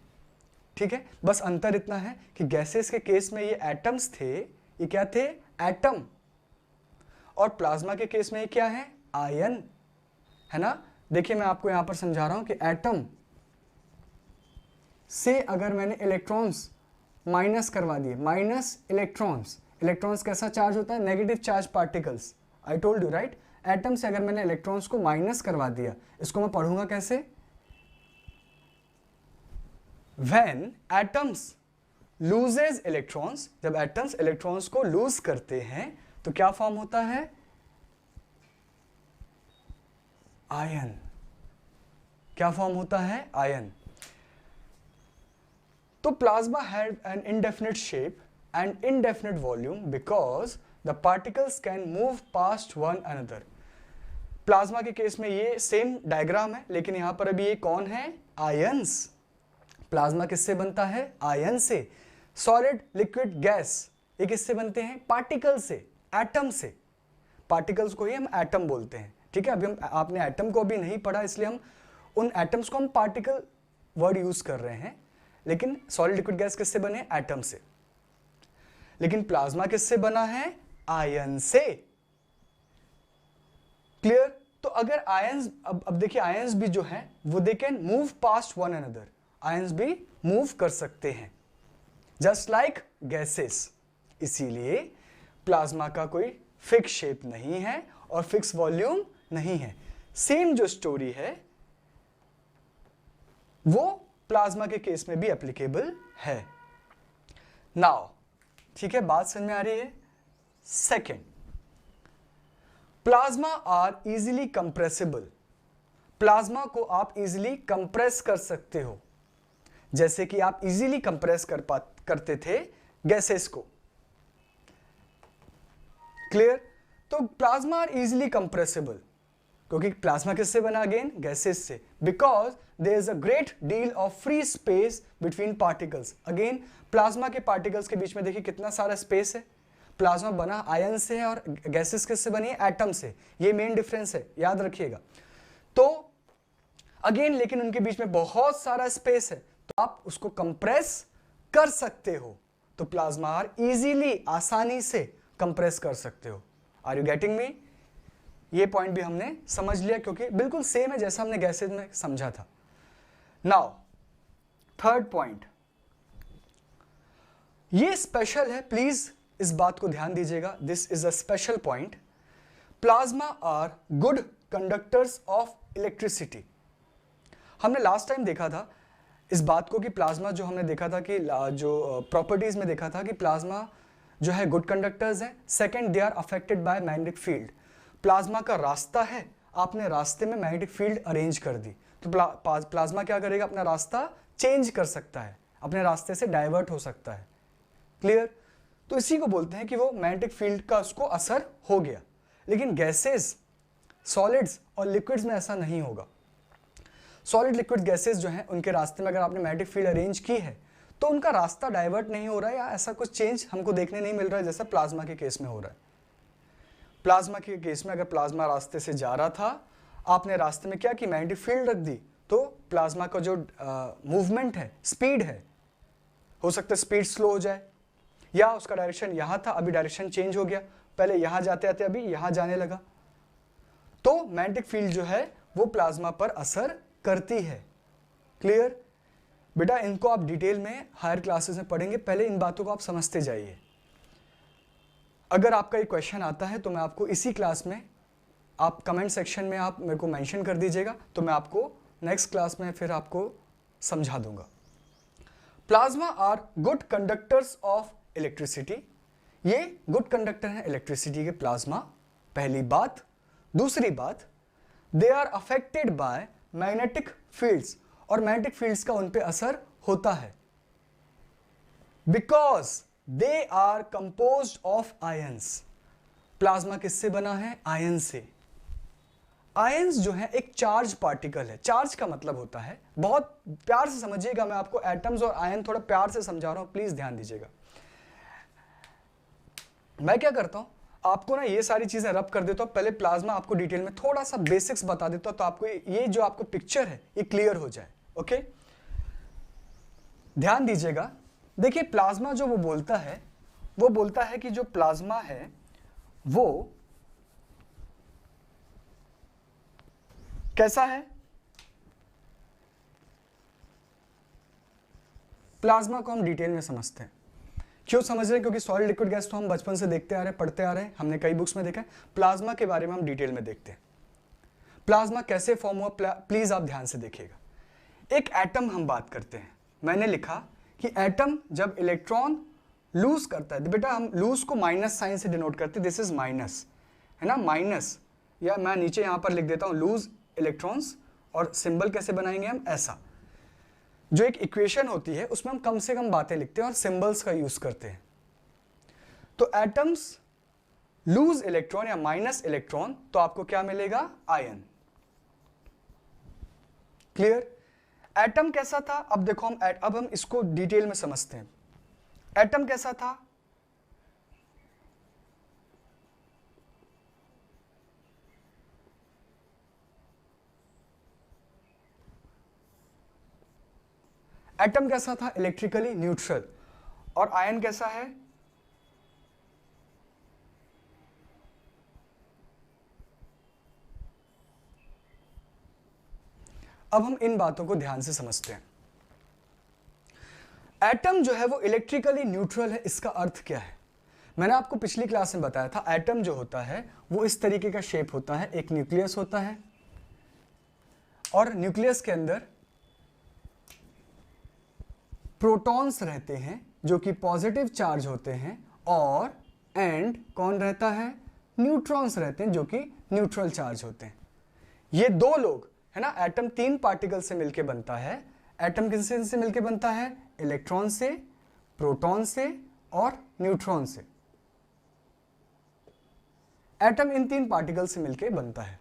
S1: ठीक है, बस अंतर इतना है कि गैसेस के केस में ये एटम्स थे, ये क्या थे, एटम, और प्लाज्मा के केस में ये क्या है, आयन, है ना। देखिए मैं आपको यहां पर समझा रहा हूं कि एटम से अगर मैंने इलेक्ट्रॉन्स माइनस करवा दिए, माइनस इलेक्ट्रॉन्स, इलेक्ट्रॉन्स कैसा चार्ज होता है, negative charge particles, I told you right. Atom से अगर मैंने इलेक्ट्रॉन्स को माइनस करवा दिया, इसको मैं पढ़ूंगा कैसे, When atoms loses electrons, जब एटम्स इलेक्ट्रॉन्स को लूज करते हैं तो क्या फॉर्म होता है, आयन। क्या फॉर्म होता है, आयन। तो plasma had an indefinite shape and indefinite volume because the particles can move past one another. Plasma के केस में ये सेम डायग्राम है, लेकिन यहां पर अभी ये कौन है, आयंस। प्लाज्मा किससे बनता है, आयन से। सॉलिड, लिक्विड, गैस ये किससे बनते हैं, पार्टिकल से, एटम से। पार्टिकल्स को ही हम एटम बोलते हैं। ठीक है, अभी हम आपने एटम को अभी नहीं पढ़ा, इसलिए हम उन एटम्स को हम पार्टिकल वर्ड यूज कर रहे हैं। लेकिन सॉलिड, लिक्विड, गैस किससे बने, एटम से। लेकिन प्लाज्मा किससे बना है, आयन से। क्लियर। तो अगर आयंस, अब देखिए आयंस भी जो है वो they can move past one another, ions भी मूव कर सकते हैं जस्ट लाइक गैसेस। इसीलिए प्लाज्मा का कोई फिक्स शेप नहीं है और फिक्स वॉल्यूम नहीं है। सेम जो स्टोरी है वो प्लाज्मा के केस में भी एप्लीकेबल है। नाउ ठीक है, बात समझ में आ रही है। Second, plasma are easily compressible. Plasma को आप इजीली कंप्रेस कर सकते हो, जैसे कि आप इजीली कंप्रेस करते थे गैसेस को। क्लियर। तो प्लाज्मा आर इजीली कंप्रेसिबल, क्योंकि प्लाज्मा किससे बना, अगेन गैसेस से। Because there is a great deal of free space between particles. Again plasma के पार्टिकल्स के बीच में देखिए कितना सारा स्पेस है। प्लाज्मा बना आयन से है और गैसेस किससे बनी है, एटम से। ये मेन डिफरेंस है, याद रखिएगा। तो अगेन लेकिन उनके बीच में बहुत सारा स्पेस है, तो आप उसको कंप्रेस कर सकते हो। तो प्लाज्मा आर इजीली, आसानी से कंप्रेस कर सकते हो। Are you getting me. ये पॉइंट भी हमने समझ लिया, क्योंकि बिल्कुल सेम है जैसा हमने गैसेज में समझा था। नाउ थर्ड पॉइंट, ये स्पेशल है, प्लीज इस बात को ध्यान दीजिएगा, this is a special point. Plasma are good conductors of electricity. हमने लास्ट टाइम देखा था इस बात को कि प्लाज्मा जो हमने देखा था कि जो प्रॉपर्टीज में देखा था कि प्लाज्मा जो है गुड कंडक्टर्स है। Second, they are affected by magnetic field. Plasma का रास्ता है, आपने रास्ते में मैग्नेटिक फील्ड अरेंज कर दी तो प्लाज्मा क्या करेगा, अपना रास्ता चेंज कर सकता है, अपने रास्ते से डाइवर्ट हो सकता है। क्लियर? तो इसी को बोलते हैं कि वो मैग्नेटिक फील्ड का उसको असर हो गया। लेकिन गैसेस, सॉलिड्स और लिक्विड्स में ऐसा नहीं होगा। सॉलिड लिक्विड गैसेस जो हैं उनके रास्ते में अगर आपने मैग्नेटिक फील्ड अरेंज की है तो उनका रास्ता डाइवर्ट नहीं हो रहा है या ऐसा कुछ चेंज हमको देखने नहीं मिल रहा है जैसा प्लाज्मा के केस में हो रहा है। प्लाज्मा के केस में अगर प्लाज्मा रास्ते से जा रहा था, आपने रास्ते में क्या की, मैग्नेटिक फील्ड रख दी, तो प्लाज्मा का जो मूवमेंट है, स्पीड है, हो सकता है स्पीड स्लो हो जाए, या उसका डायरेक्शन यहाँ था अभी डायरेक्शन चेंज हो गया, पहले यहाँ जाते आते अभी यहाँ जाने लगा। तो मैग्नेटिक फील्ड जो है वो प्लाज्मा पर असर करती है। क्लियर? बेटा इनको आप डिटेल में हायर क्लासेस में पढ़ेंगे, पहले इन बातों को आप समझते जाइए। अगर आपका ये क्वेश्चन आता है तो मैं आपको इसी क्लास में, आप कमेंट सेक्शन में आप मेरे को मेंशन कर दीजिएगा तो मैं आपको नेक्स्ट क्लास में फिर आपको समझा दूंगा। Plasma are good conductors of electricity. ये गुड कंडक्टर हैं इलेक्ट्रिसिटी के प्लाज्मा, पहली बात। दूसरी बात, they are affected by magnetic fields, और मैग्नेटिक फील्ड्स का उन पे असर होता है because they are composed of ions. Plasma किससे बना है? आयन से। आयंस जो है एक चार्ज पार्टिकल है। चार्ज का मतलब होता है, बहुत प्यार से समझिएगा, मैं आपको एटम्स और आयन थोड़ा प्यार से समझा रहा हूं, प्लीज ध्यान दीजिएगा। मैं क्या करता हूं, आपको ना ये सारी चीजें रब कर देता हूं, पहले प्लाज्मा आपको डिटेल में थोड़ा सा बेसिक्स बता देता हूं तो आपको ये जो आपको पिक्चर है ये क्लियर हो जाए। ओके, ध्यान दीजिएगा। देखिए प्लाज्मा जो वो बोलता है कि जो प्लाज्मा है वो कैसा है। प्लाज्मा को हम डिटेल में समझते हैं। क्यों समझ रहे हैं? क्योंकि सॉलिड लिक्विड गैस तो हम बचपन से देखते आ रहे हैं, पढ़ते आ रहे हैं, हमने कई बुक्स में देखा है। प्लाज्मा के बारे में हम डिटेल में देखते हैं। प्लाज्मा कैसे फॉर्म हुआ, प्लीज आप ध्यान से देखिएगा। एक एटम हम बात करते हैं, मैंने लिखा कि एटम जब इलेक्ट्रॉन लूज करता है, बेटा हम लूज को माइनस साइन से डिनोट करते हैं, दिस इज माइनस, है ना, माइनस, या मैं नीचे यहां पर लिख देता हूं लूज इलेक्ट्रॉन्स, और सिंबल कैसे बनाएंगे हम, ऐसा। जो एक इक्वेशन होती है उसमें हम कम से कम बातें लिखते हैं और सिंबल्स का यूज करते हैं। तो एटम्स लूज इलेक्ट्रॉन या माइनस इलेक्ट्रॉन, तो आपको क्या मिलेगा, आयन। क्लियर? एटम कैसा था, अब देखो अब हम इसको डिटेल में समझते हैं। एटम कैसा था, एटम कैसा था, इलेक्ट्रिकली न्यूट्रल। और आयन कैसा है, अब हम इन बातों को ध्यान से समझते हैं। एटम जो है वो इलेक्ट्रिकली न्यूट्रल है, इसका अर्थ क्या है? मैंने आपको पिछली क्लास में बताया था, एटम जो होता है वो इस तरीके का शेप होता है, एक न्यूक्लियस होता है और न्यूक्लियस के अंदर प्रोटॉन्स रहते हैं जो कि पॉजिटिव चार्ज होते हैं, और एंड कौन रहता है, न्यूट्रॉन्स रहते हैं जो कि न्यूट्रल चार्ज होते हैं। ये दो लोग है ना, एटम तीन पार्टिकल से मिलकर बनता है। एटम किससे मिलकर बनता है, इलेक्ट्रॉन से, प्रोटॉन से और न्यूट्रॉन से। एटम इन तीन पार्टिकल से मिलकर बनता है।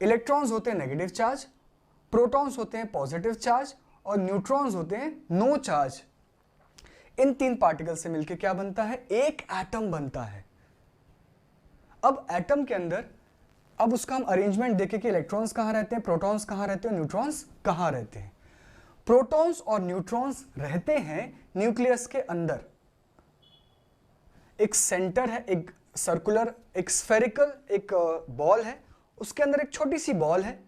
S1: इलेक्ट्रॉन्स होते हैं नेगेटिव चार्ज, प्रोटॉन्स होते हैं पॉजिटिव चार्ज और न्यूट्रॉन्स होते हैं नो चार्ज। इन तीन पार्टिकल से मिलकर क्या बनता है, एक एटम बनता है। अब एटम के अंदर अब उसका हम अरेंजमेंट देखें कि इलेक्ट्रॉन्स कहां रहते हैं, प्रोटॉन्स कहां रहते हैं, न्यूट्रॉन्स कहां रहते हैं। प्रोटॉन्स और न्यूट्रॉन्स रहते हैं न्यूक्लियस के अंदर। एक सेंटर है, एक सर्कुलर, एक स्फेरिकल, एक बॉल है, उसके अंदर एक छोटी सी बॉल है,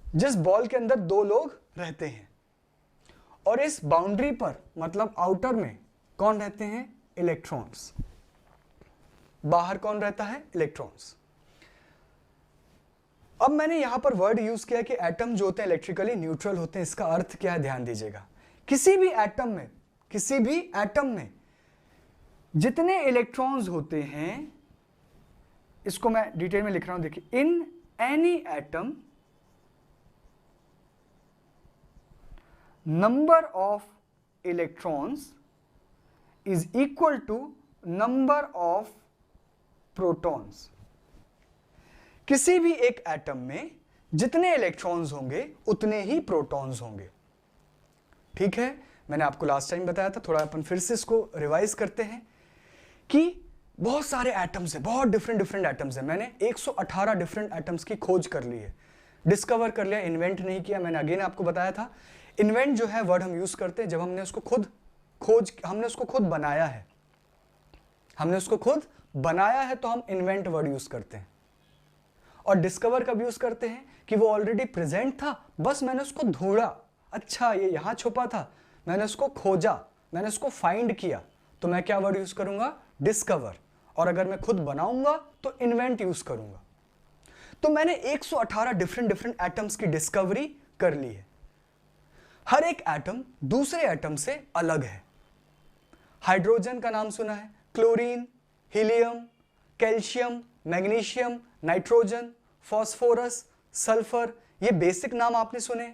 S1: जिस बॉल के अंदर दो लोग रहते हैं। और इस बाउंड्री पर, मतलब आउटर में कौन रहते हैं, इलेक्ट्रॉन्स। बाहर कौन रहता है? इलेक्ट्रॉन्स। अब मैंने यहां पर वर्ड यूज किया कि एटम जो होते हैं इलेक्ट्रिकली न्यूट्रल होते हैं। इसका अर्थ क्या है ध्यान दीजिएगा। किसी भी एटम में जितने इलेक्ट्रॉन्स होते हैं, इसको मैं डिटेल में लिख रहा हूं, देखिए, in any atom number of electrons is equal to number of protons. किसी भी एक एटम में जितने इलेक्ट्रॉन्स होंगे उतने ही प्रोटॉन्स होंगे। ठीक है, मैंने आपको लास्ट टाइम बताया था, थोड़ा अपन फिर से इसको रिवाइज करते हैं कि बहुत सारे एटम्स हैं, बहुत डिफरेंट एटम्स हैं। मैंने 118 डिफरेंट एटम्स की खोज कर ली है, डिस्कवर कर लिया, इन्वेंट नहीं किया। मैंने अगेन आपको बताया था, इन्वेंट जो है वर्ड हम यूज करते हैं जब हमने उसको खुद बनाया है। तो हम इन्वेंट वर्ड यूज करते हैं। और डिस्कवर कब यूज करते हैं? कि वो ऑलरेडी प्रेजेंट था, बस मैंने उसको ढूंढा, अच्छा ये यहां छुपा था, मैंने उसको खोजा, मैंने उसको फाइंड किया, तो मैं क्या वर्ड यूज करूंगा? डिस्कवर। और अगर मैं खुद बनाऊंगा तो इन्वेंट यूज करूंगा। तो मैंने 118 डिफरेंट एटम्स की डिस्कवरी कर ली है। हर एक एटम दूसरे एटम से अलग है। हाइड्रोजन का नाम सुना है, chlorine, helium, calcium, magnesium, nitrogen, phosphorus, sulphur, ये बेसिक नाम आपने सुने।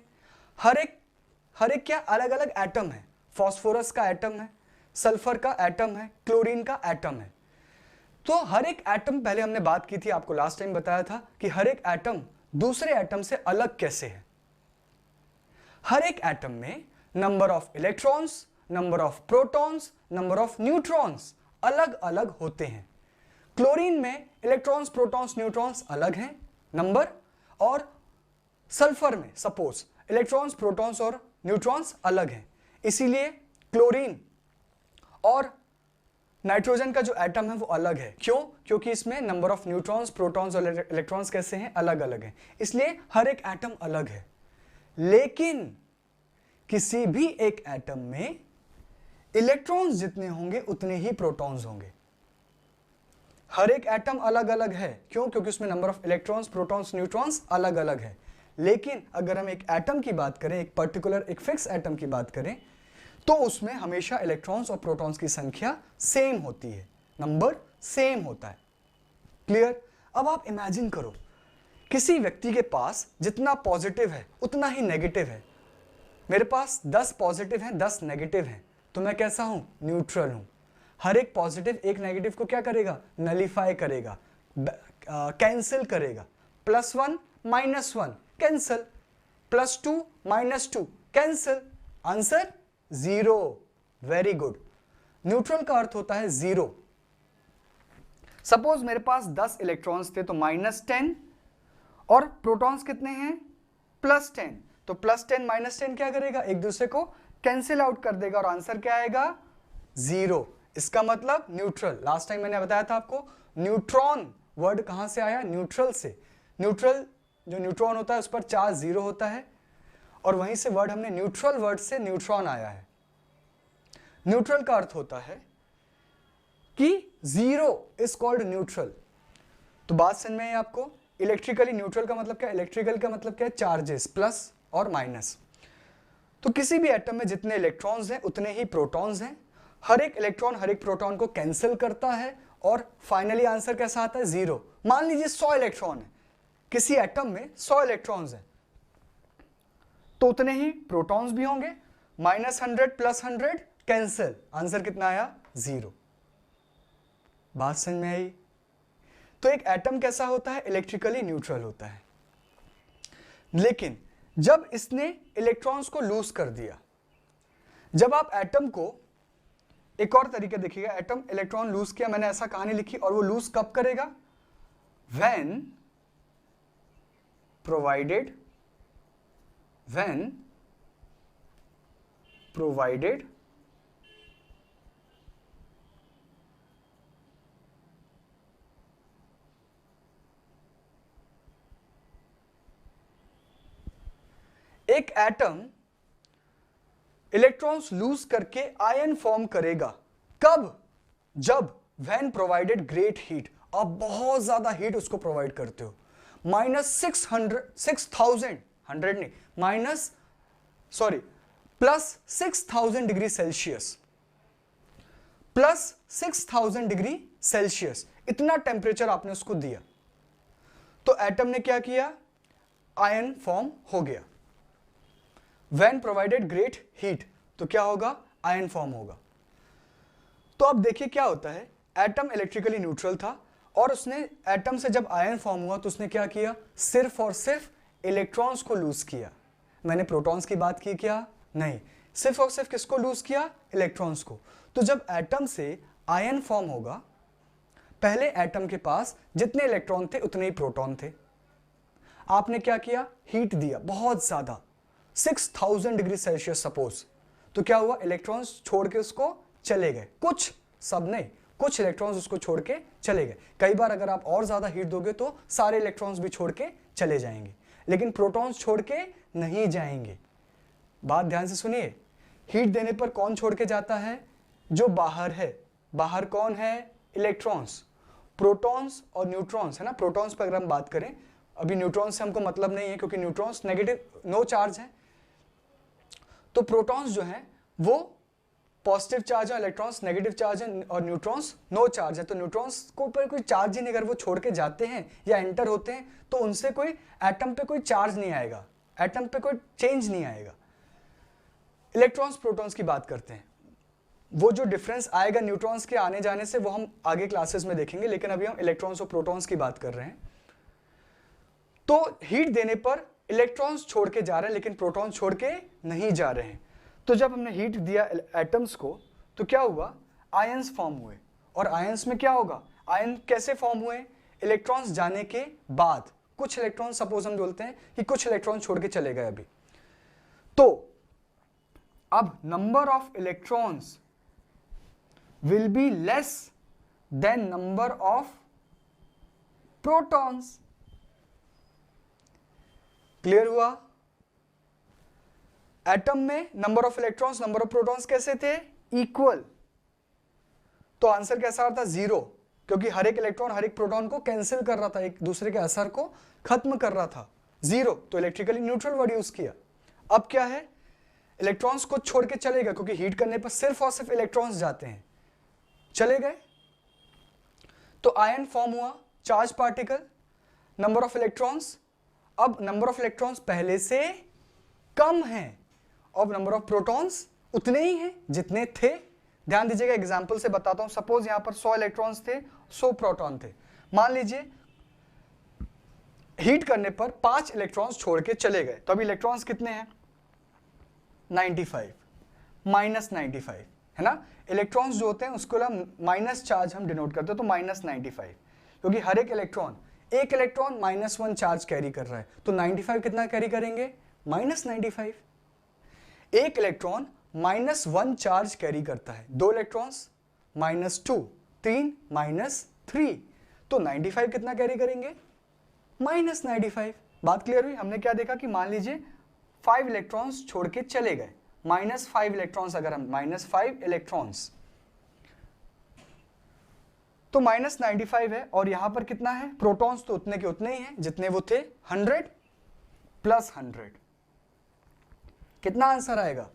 S1: हर एक क्या अलग अलग एटम है। फास्फोरस का एटम है, सल्फर का एटम है, क्लोरीन का एटम है। तो हर एक एटम, पहले हमने बात की थी, आपको लास्ट टाइम बताया था कि हर एक एटम दूसरे एटम से अलग कैसे है। हर एक एटम में number of electrons, number of protons, number of neutrons अलग अलग होते हैं। क्लोरीन में इलेक्ट्रॉन्स, प्रोटॉन्स, न्यूट्रॉन्स अलग हैं नंबर, और सल्फर में सपोज इलेक्ट्रॉन्स, प्रोटॉन्स और न्यूट्रॉन्स अलग हैं। इसीलिए क्लोरीन और नाइट्रोजन का जो एटम है वो अलग है। क्यों? क्योंकि इसमें नंबर ऑफ न्यूट्रॉन्स, प्रोटॉन्स और इलेक्ट्रॉन्स कैसे हैं? अलग अलग हैं। इसलिए हर एक एटम अलग है। लेकिन किसी भी एक एटम में इलेक्ट्रॉन्स जितने होंगे उतने ही प्रोटॉन्स होंगे। हर एक एटम अलग अलग है। क्यों? क्योंकि उसमें number of electrons, protons, neutrons अलग अलग है। लेकिन अगर हम एक एटम की बात करें, एक पर्टिकुलर एक फिक्स एटम की बात करें, तो उसमें हमेशा इलेक्ट्रॉन्स और प्रोटॉन्स की संख्या सेम होती है, नंबर सेम होता है। क्लियर? अब आप इमेजिन करो, किसी व्यक्ति के पास जितना पॉजिटिव है उतना ही नेगेटिव है। मेरे पास 10 पॉजिटिव हैं, 10 नेगेटिव हैं, तो मैं कैसा हूं? न्यूट्रल हूं। हर एक पॉजिटिव एक नेगेटिव को क्या करेगा? नलीफाई करेगा, कैंसिल करेगा। +1 -1 cancel, +2 -2 cancel, answer 0। Very good. Neutral का अर्थ होता है 0। सपोज मेरे पास 10 इलेक्ट्रॉन्स थे तो -10, और प्रोटॉन्स कितने हैं? +10। तो +10 -10 क्या करेगा? एक दूसरे को कैंसिल आउट कर देगा और आंसर क्या आएगा? 0। इसका मतलब न्यूट्रल। लास्ट टाइम मैंने बताया था आपको, न्यूट्रॉन वर्ड कहां से आया? न्यूट्रल से। न्यूट्रल, जो न्यूट्रॉन होता है उस पर चार्ज 0 होता है, और वहीं से वर्ड हमने न्यूट्रल वर्ड से न्यूट्रॉन आया है। न्यूट्रल का अर्थ होता है कि 0 इज कॉल्ड न्यूट्रल। तो बात समझ में आई आपको? इलेक्ट्रिकली न्यूट्रल का मतलब क्या? इलेक्ट्रिकल का मतलब क्या है? चार्जेस, प्लस और माइनस। तो किसी भी एटम में जितने इलेक्ट्रॉन्स हैं उतने ही प्रोटॉन्स हैं। हर एक इलेक्ट्रॉन हर एक प्रोटॉन को कैंसिल करता है, और फाइनली आंसर कैसा आता है? 0। मान लीजिए 100 इलेक्ट्रॉन है, किसी एटम में 100 इलेक्ट्रॉन्स हैं, तो उतने ही प्रोटॉन्स भी होंगे। -100 + 100 कैंसिल, आंसर कितना आया? 0। बात समझ में आई? तो एक एटम कैसा होता है? इलेक्ट्रिकली न्यूट्रल होता है। लेकिन जब इसने इलेक्ट्रॉन्स को लूज कर दिया, जब आप एटम को एक और तरीके देखिएगा, एटम इलेक्ट्रॉन लूज किया, मैंने ऐसा कहानी लिखी, और वो लूज कब करेगा? when provided एक एटम इलेक्ट्रॉन्स लूज करके आयन फॉर्म करेगा। कब? जब व्हेन प्रोवाइडेड ग्रेट हीट, आप बहुत ज्यादा हीट उसको प्रोवाइड करते हो, plus 6000 degree Celsius, plus 6000 degree Celsius, इतना टेम्परेचर आपने उसको दिया, तो एटम ने क्या किया, आयन फॉर्म हो गया। व्हेन प्रोवाइडेड ग्रेट हीट, तो क्या होगा, आयन फॉर्म होगा। तो अब देखिए क्या होता है, एटम इलेक्ट्रिकली न्यूट्रल था और उसने एटम से जब आयन फॉर्म हुआ तो उसने क्या किया, सिर्फ और सिर्फ इलेक्ट्रॉन्स को लूज किया। मैंने प्रोटॉन्स की बात की क्या, नहीं, सिर्फ और सिर्फ किसको लूज किया, इलेक्ट्रॉन्स को। तो जब एटम से आयन फॉर्म होगा, पहले एटम के पास जितने इलेक्ट्रॉन थे उतने ही प्रोटॉन थे। आपने क्या किया, हीट दिया बहुत ज्यादा, 6000 डिग्री सेल्सियस सपोज, तो क्या हुआ, इलेक्ट्रॉन्स छोड़ के उसको चले गए, कुछ, सब नहीं, कुछ इलेक्ट्रॉन्स उसको छोड़ के चले गए। कई बार अगर आप और ज्यादा हीट दोगे तो सारे इलेक्ट्रॉन्स भी छोड़ के चले जाएंगे, लेकिन प्रोटॉन्स छोड़ के नहीं जाएंगे। बात ध्यान से सुनिए, हीट देने पर कौन छोड़ के जाता है, जो बाहर है। बाहर कौन है, इलेक्ट्रॉन्स, प्रोटॉन्स और न्यूट्रॉन्स, है ना। प्रोटॉन्स पर अगर हम बात करें, अभी न्यूट्रॉन्स से हमको मतलब नहीं है क्योंकि न्यूट्रॉन्स नेगेटिव, नो चार्ज है। तो प्रोटॉन्स जो है वो पॉजिटिव चार्ज है, इलेक्ट्रॉन्स नेगेटिव चार्ज है, और न्यूट्रॉन्स नो चार्ज है। तो न्यूट्रॉन्स को पर कोई चार्ज ही नहीं, अगर वो छोड़ के जाते हैं या एंटर होते हैं तो उनसे कोई एटम पे कोई चार्ज नहीं आएगा, एटम पे कोई चेंज नहीं आएगा। इलेक्ट्रॉन्स प्रोटॉन्स की बात करते हैं, वो जो डिफरेंस आएगा न्यूट्रॉन्स के आने जाने से वो हम आगे क्लासेस में देखेंगे, लेकिन अभी हम इलेक्ट्रॉन्स और प्रोटॉन्स की बात कर रहे हैं। तो हीट देने पर इलेक्ट्रॉन्स छोड़ के जा रहे हैं लेकिन प्रोटॉन्स छोड़ के नहीं जा रहे हैं। तो जब हमने हीट दिया एटम्स को तो क्या हुआ, आयंस फॉर्म हुए। और आयंस में क्या होगा, आयन कैसे फॉर्म हुए, इलेक्ट्रॉन्स जाने के बाद। कुछ इलेक्ट्रॉन, सपोज हम बोलते हैं कि कुछ इलेक्ट्रॉन छोड़ के चले गए अभी, तो अब number of electrons will be less than number of protons. Clear हुआ। एटम में number of electrons, number of protons कैसे थे, इक्वल। तो आंसर कैसा आता, 0, क्योंकि हर एक इलेक्ट्रॉन हर एक प्रोटॉन को कैंसिल कर रहा था, एक दूसरे के असर को खत्म कर रहा था, 0। तो इलेक्ट्रिकली न्यूट्रल वर्ड यूज किया। अब क्या है, इलेक्ट्रॉन्स को छोड़ के चले गए, क्योंकि हीट करने पर सिर्फ और सिर्फ इलेक्ट्रॉन्स जाते हैं, चले गए। तो आयन फॉर्म हुआ, charge particle, number of electrons, अब नंबर ऑफ इलेक्ट्रॉन्स पहले से कम है, अब नंबर ऑफ प्रोटॉन्स उतने ही हैं जितने थे। ध्यान दीजिएगा, एग्जांपल से बताता हूं। सपोज यहां पर 100 इलेक्ट्रॉन्स थे, 100 प्रोटॉन थे। मान लीजिए हीट करने पर 5 इलेक्ट्रॉन्स छोड़ के चले गए, तो अभी इलेक्ट्रॉन्स कितने हैं, 95, -95, है ना। इलेक्ट्रॉन्स जो होते हैं उसको हम माइनस चार्ज हम डिनोट करते हैं, तो -95, क्योंकि हर एक इलेक्ट्रॉन -1 चार्ज कैरी कर रहा है, तो 95 कितना कैरी करेंगे, -95। एक इलेक्ट्रॉन -1 चार्ज कैरी करता है, 2 इलेक्ट्रॉन्स -2, 3 -3, तो 95 कितना कैरी करेंगे, -95। बात क्लियर हुई। हमने क्या देखा कि मान लीजिए 5 इलेक्ट्रॉन्स छोड़ के चले गए, -5 इलेक्ट्रॉन्स, अगर हम -5 इलेक्ट्रॉन्स, तो -95 है, और यहां पर कितना है, प्रोटॉन्स तो उतने के उतने ही हैं जितने वो थे, 100 + 100, कितना आंसर आएगा,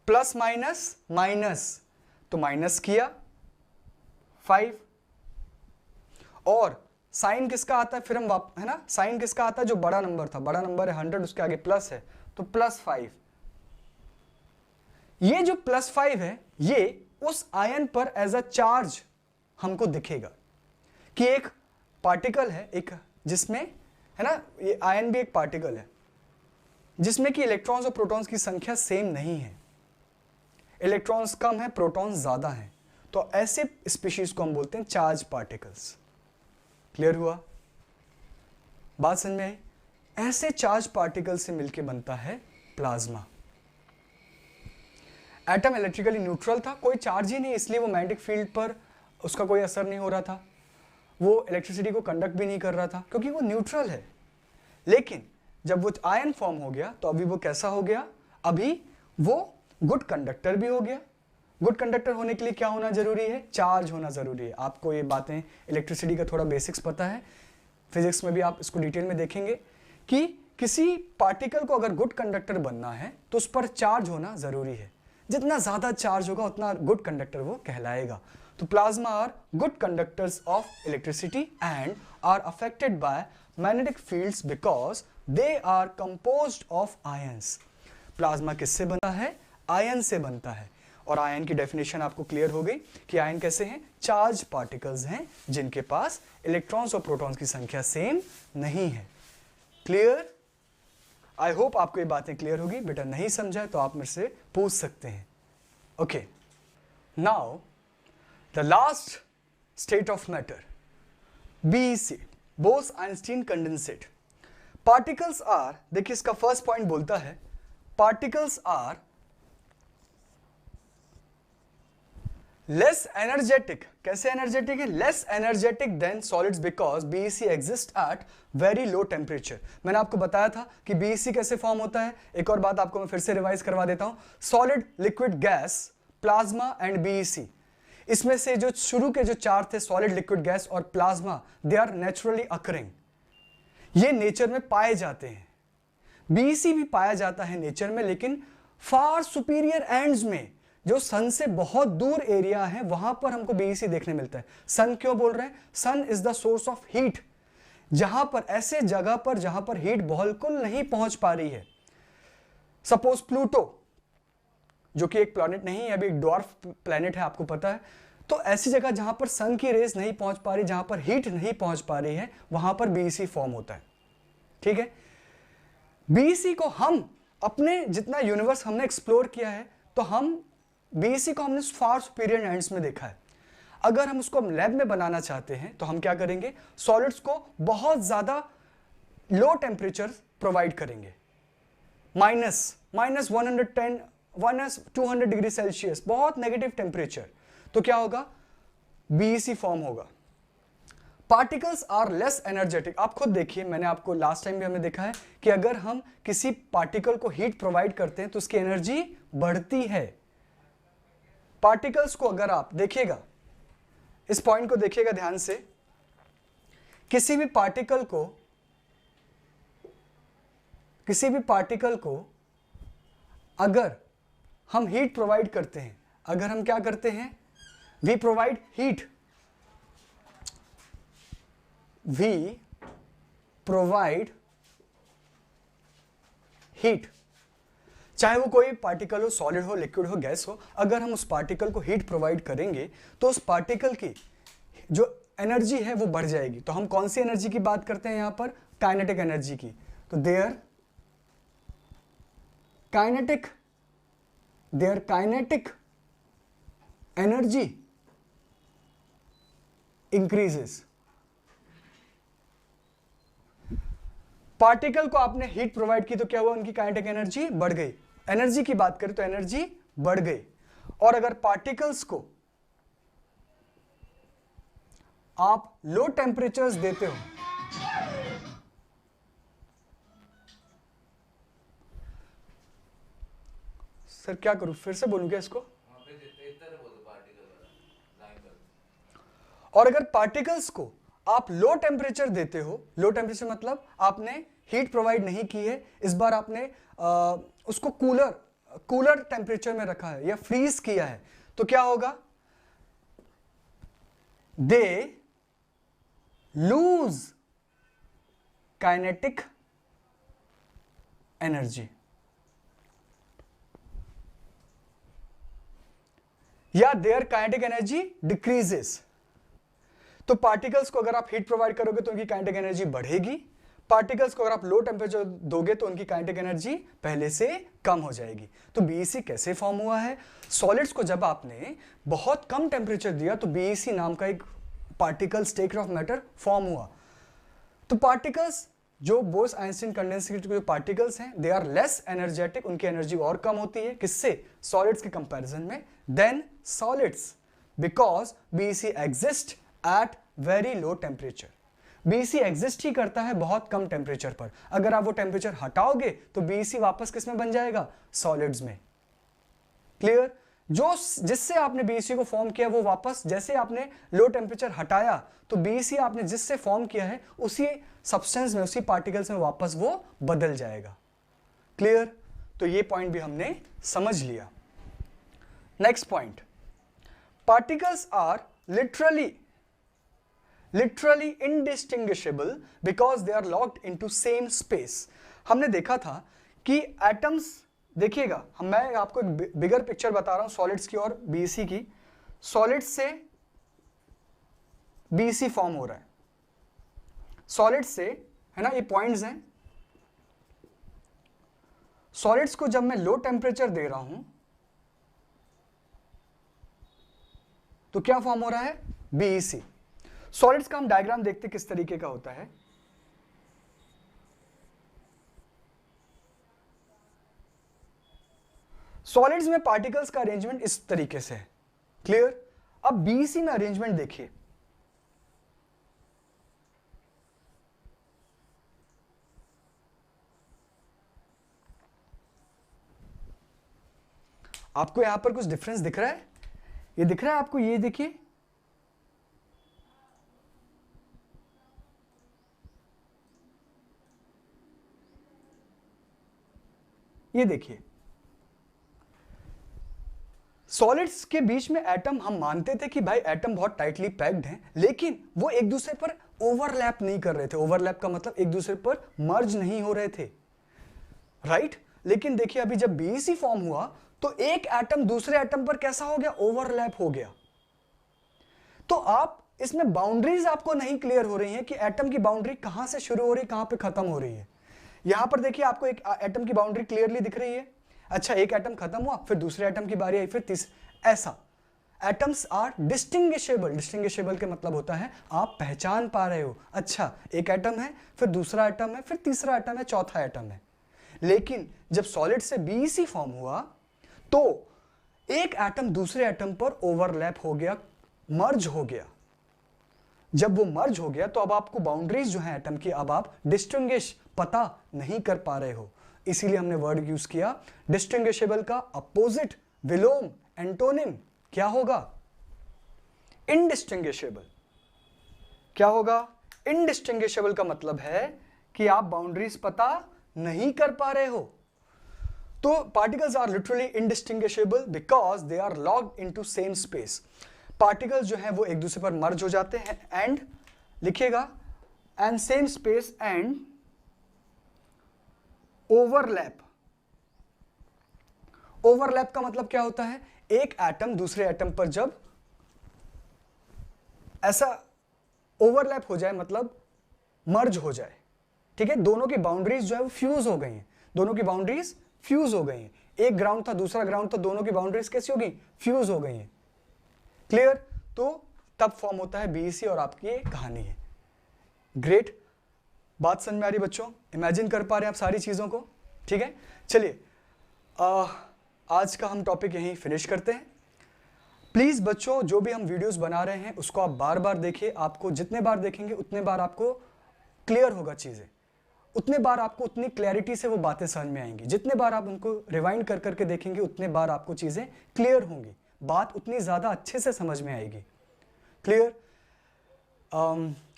S1: प्लस माइनस माइनस, तो माइनस किया 5, और साइन किसका आता है, फिर हम है ना, साइन किसका आता है, जो बड़ा नंबर था, बड़ा नंबर है 100, उसके आगे प्लस है, तो +5। ये जो +5 है, ये उस आयन पर एज अ चार्ज हमको दिखेगा कि एक पार्टिकल है, एक जिसमें, है ना, ये आयन भी एक पार्टिकल है जिसमें कि इलेक्ट्रॉन्स और प्रोटॉन्स की संख्या सेम नहीं है, इलेक्ट्रॉन्स कम है, प्रोटॉन्स ज्यादा हैं, तो ऐसे स्पीशीज को हम बोलते हैं चार्ज पार्टिकल्स। क्लियर हुआ, बात समझ में आई। ऐसे चार्ज पार्टिकल से मिलके बनता है प्लाज्मा। एटम इलेक्ट्रिकली न्यूट्रल था, कोई चार्ज ही नहीं, इसलिए वो मैग्नेटिक फील्ड पर उसका कोई असर नहीं हो रहा था, वो इलेक्ट्रिसिटी को कंडक्ट भी नहीं कर रहा था क्योंकि वो न्यूट्रल है। लेकिन जब वो आयन फॉर्म हो गया तो अभी वो कैसा हो गया, अभी वो गुड कंडक्टर भी हो गया, गुड कंडक्टर होने के लिए क्या होना जरूरी है? चार्ज होना जरूरी है। आपको ये बातें इलेक्ट्रिसिटी का थोड़ा बेसिक्स पता है, फिजिक्स में भी आप इसको डिटेल में देखेंगे कि किसी पार्टिकल को अगर गुड कंडक्टर बनना है तो उस पर चार्ज होना जरूरी है। जितना ज्यादा चार्ज होगा उतना गुड कंडक्टर वो कहलाएगा। तो plasma are good conductors of electricity and are affected by magnetic fields because they are composed of ions. Plasma किससे बनता है? आयन से बनता है। और आयन की डेफिनेशन आपको क्लियर हो गई कि आयन कैसे हैं? चार्ज पार्टिकल्स हैं जिनके पास इलेक्ट्रॉन्स और प्रोटॉन्स की संख्या सेम नहीं है। क्लियर? आई होप आपको ये बातें क्लियर होगी। बेटा नहीं समझा तो आप मेरे से पूछ सकते हैं। Okay, now the last state of matter, BEC, Bose Einstein condensate. Particles are, देखिए इसका फर्स्ट पॉइंट बोलता है पार्टिकल्स आर लेस एनर्जेटिक। कैसे एनर्जेटिक है? Less energetic than solids because BEC exist at very low temperature. मैंने आपको बताया था कि BEC कैसे फॉर्म होता है। एक और बात आपको मैं फिर से रिवाइज करवा देता हूं। Solid, liquid, gas, plasma and BEC, इसमें से जो शुरू के जो चार थे, सॉलिड, लिक्विड, गैस और plasma, they are naturally occurring. ये नेचर में पाए जाते हैं। BEC भी पाया जाता है नेचर में, लेकिन फार सुपीरियर एंड्स में, जो सन से बहुत दूर एरिया है, वहां पर हमको BEC देखने मिलता है। सन क्यों बोल रहे हैं? Sun is the source of heat. जहां पर, ऐसे जगह पर जहां पर हीट बिल्कुल नहीं पहुंच पा रही है, सपोज प्लूटो, जो कि एक प्लैनेट नहीं है, अभी एक ड्वार्फ प्लैनेट है, आपको पता है। तो ऐसी जगह जहां पर सन की रेज नहीं पहुंच पा रही, जहां पर हीट नहीं पहुंच पा रही है, वहां पर BEC फॉर्म होता है। ठीक है? BEC को हम अपने जितना यूनिवर्स हमने एक्सप्लोर किया है, तो हम BEC को हमने फार सुपीरियर एंड्स में देखा है। अगर हम उसको लैब में बनाना चाहते हैं तो हम क्या करेंगे? सॉलिड्स को बहुत ज्यादा लो टेम्परेचर प्रोवाइड करेंगे, -110 -200 डिग्री सेल्सियस, बहुत नेगेटिव टेम्परेचर। तो क्या होगा? BEC फॉर्म होगा। Particles are less energetic. आप खुद देखिए, मैंने आपको लास्ट टाइम भी हमने देखा है कि अगर हम किसी पार्टिकल को हीट प्रोवाइड करते हैं तो उसकी एनर्जी बढ़ती है। पार्टिकल्स को अगर आप देखिएगा, इस पॉइंट को देखिएगा ध्यान से, किसी भी पार्टिकल को अगर हम हीट प्रोवाइड करते हैं, अगर हम क्या करते हैं? We provide heat, we provide heat, चाहे वो कोई पार्टिकल हो, सॉलिड हो, लिक्विड हो, गैस हो, अगर हम उस पार्टिकल को हीट प्रोवाइड करेंगे तो उस पार्टिकल की जो एनर्जी है वो बढ़ जाएगी। तो हम कौन सी एनर्जी की बात करते हैं यहां पर? काइनेटिक एनर्जी की। तो their kinetic energy increases. Particle को आपने हीट प्रोवाइड की तो क्या हुआ? उनकी काइनेटिक एनर्जी बढ़ गई। एनर्जी की बात करें तो एनर्जी बढ़ गई। और अगर पार्टिकल्स को आप लो टेम्परेचर्स देते हो, सर क्या करूं, फिर से बोलूं क्या इसको? और अगर पार्टिकल्स को आप लो टेम्परेचर देते हो, लो टेम्परेचर मतलब आपने हीट प्रोवाइड नहीं की है, इस बार आपने उसको कूलर टेम्परेचर में रखा है या फ्रीज किया है, तो क्या होगा? दे लूज काइनेटिक एनर्जी, या देयर काइनेटिक एनर्जी डिक्रीजेस। तो पार्टिकल्स को अगर आप हीट प्रोवाइड करोगे तो उनकी काइनेटिक एनर्जी बढ़ेगी, पार्टिकल्स को अगर आप लो टेम्परेचर दोगे तो उनकी काइनेटिक एनर्जी पहले से कम हो जाएगी। तो BEC कैसे फॉर्म हुआ है? सॉलिड्स को जब आपने बहुत कम टेम्परेचर दिया तो BEC नाम का एक particle, state of matter form हुआ। तो पार्टिकल्स जो बोस-आइंस्टीन कंडेंसेट के जो पार्टिकल्स हैं, दे आर लेस एनर्जेटिक, उनकी एनर्जी और कम होती है। किससे? सॉलिड्स के कंपैरिजन में, than solids, because BEC exist at very low temperature. BEC exist ही करता है बहुत कम टेम्परेचर पर। अगर आप वो टेम्परेचर हटाओगे तो BEC वापस किस में बन जाएगा? सॉलिड्स में। क्लियर? जो जिससे आपने बीईसी को फॉर्म किया वो वापस, जैसे आपने लो टेम्परेचर हटाया तो बीईसी आपने जिससे फॉर्म किया है उसी सब्सटेंस में, उसी पार्टिकल्स में वापस वो बदल जाएगा। क्लियर? तो ये पॉइंट भी हमने समझ लिया। Next point, particles are literally indistinguishable because they are locked into same space. हमने देखा था कि एटम्स, देखिएगा मैं आपको एक बिगर पिक्चर बता रहा हूं सॉलिड्स की और बीईसी की। सॉलिड्स से बीईसी फॉर्म हो रहा है, सॉलिड्स से, है ना, ये पॉइंट्स हैं। सॉलिड्स को जब मैं लो टेम्परेचर दे रहा हूं तो क्या फॉर्म हो रहा है? बीईसी। सॉलिड्स का हम डायग्राम देखते किस तरीके का होता है। सॉलिड्स में पार्टिकल्स का अरेंजमेंट इस तरीके से है। क्लियर? अब बीईसी में अरेंजमेंट देखिए। आपको यहां पर कुछ डिफरेंस दिख रहा है? ये दिख रहा है आपको? ये देखिए, ये देखिए, सॉलिड्स के बीच में एटम, हम मानते थे कि भाई एटम बहुत टाइटली पैक्ड हैं, लेकिन वो एक दूसरे पर ओवरलैप नहीं कर रहे थे। ओवरलैप का मतलब एक दूसरे पर मर्ज नहीं हो रहे थे, राइट? लेकिन देखिए अभी जब बीईसी फॉर्म हुआ तो एक एटम दूसरे एटम पर कैसा हो गया? ओवरलैप हो गया। तो आप इसमें बाउंड्रीज आपको नहीं क्लियर हो रही हैं कि एटम की बाउंड्री कहां से शुरू हो रही है, कहां पे खत्म हो रही है। यहां पर देखिए आपको एक एटम की बाउंड्री क्लियरली दिख रही है। अच्छा, एक एटम खत्म हुआ, फिर दूसरे एटम की बारी आई, फिर ऐसा। Atoms are distinguishable. डिस्टिंग्विशेबल के मतलब होता है आप पहचान पा रहे हो, अच्छा एक एटम है, फिर दूसरा एटम है, फिर तीसरा एटम है, चौथा एटम है। लेकिन जब सॉलिड से बीईसी फॉर्म हुआ तो एक एटम दूसरे एटम पर ओवरलैप हो गया, मर्ज हो गया। जब वो मर्ज हो गया तो अब आपको बाउंड्रीज जो है एटम की, अब आप डिस्टिंग्विश पता नहीं कर पा रहे हो। इसीलिए हमने वर्ड यूज किया डिस्टिंग्विशेबल का अपोजिट, विलोम, एंटोनिम क्या होगा? इनडिस्टिंग्विशेबल। क्या होगा? इनडिस्टिंग्विशेबल का मतलब है कि आप बाउंड्रीज पता नहीं कर पा रहे हो। तो particles are literally indistinguishable because they are locked into same space. पार्टिकल्स जो हैं वो एक दूसरे पर मर्ज हो जाते हैं एंड, लिखिएगा, and same space and overlap. Overlap का मतलब क्या होता है? एक एटम दूसरे एटम पर जब ऐसा ओवरलैप हो जाए, मतलब मर्ज हो जाए, ठीक है, दोनों की बाउंड्रीज जो है वो फ्यूज हो गई हैं। दोनों की बाउंड्रीज फ्यूज हो गई हैं। एक ग्राउंड था, दूसरा ग्राउंड था, दोनों की बाउंड्रीज कैसी हो गई? फ्यूज हो गई हैं। क्लियर? तो तब फॉर्म होता है बीईसी और आपकी ये कहानी है। ग्रेट, बात समझ में आ रही बच्चों? इमेजिन कर पा रहे हैं आप सारी चीजों को? ठीक है, चलिए आज का हम टॉपिक यहीं फिनिश करते हैं। प्लीज बच्चों, जो भी हम वीडियोस बना रहे हैं उसको आप बार बार देखिए। आपको जितने बार देखेंगे उतने बार आपको क्लियर होगा चीजें, उतने बार आपको उतनी क्लैरिटी से वो बातें समझ में आएंगी। जितने बार आप उनको रिवाइंड कर करके देखेंगे उतने बार आपको चीजें क्लियर होंगी, बात उतनी ज्यादा अच्छे से समझ में आएगी। क्लियर?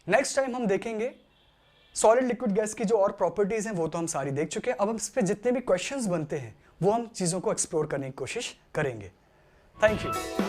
S1: नेक्स्ट टाइम हम देखेंगे सॉलिड लिक्विड गैस की जो और प्रॉपर्टीज हैं, वो तो हम सारी देख चुके हैं। अब हम इस पे जितने भी क्वेश्चंस बनते हैं वो हम चीजों को एक्सप्लोर करने की कोशिश करेंगे। Thank you.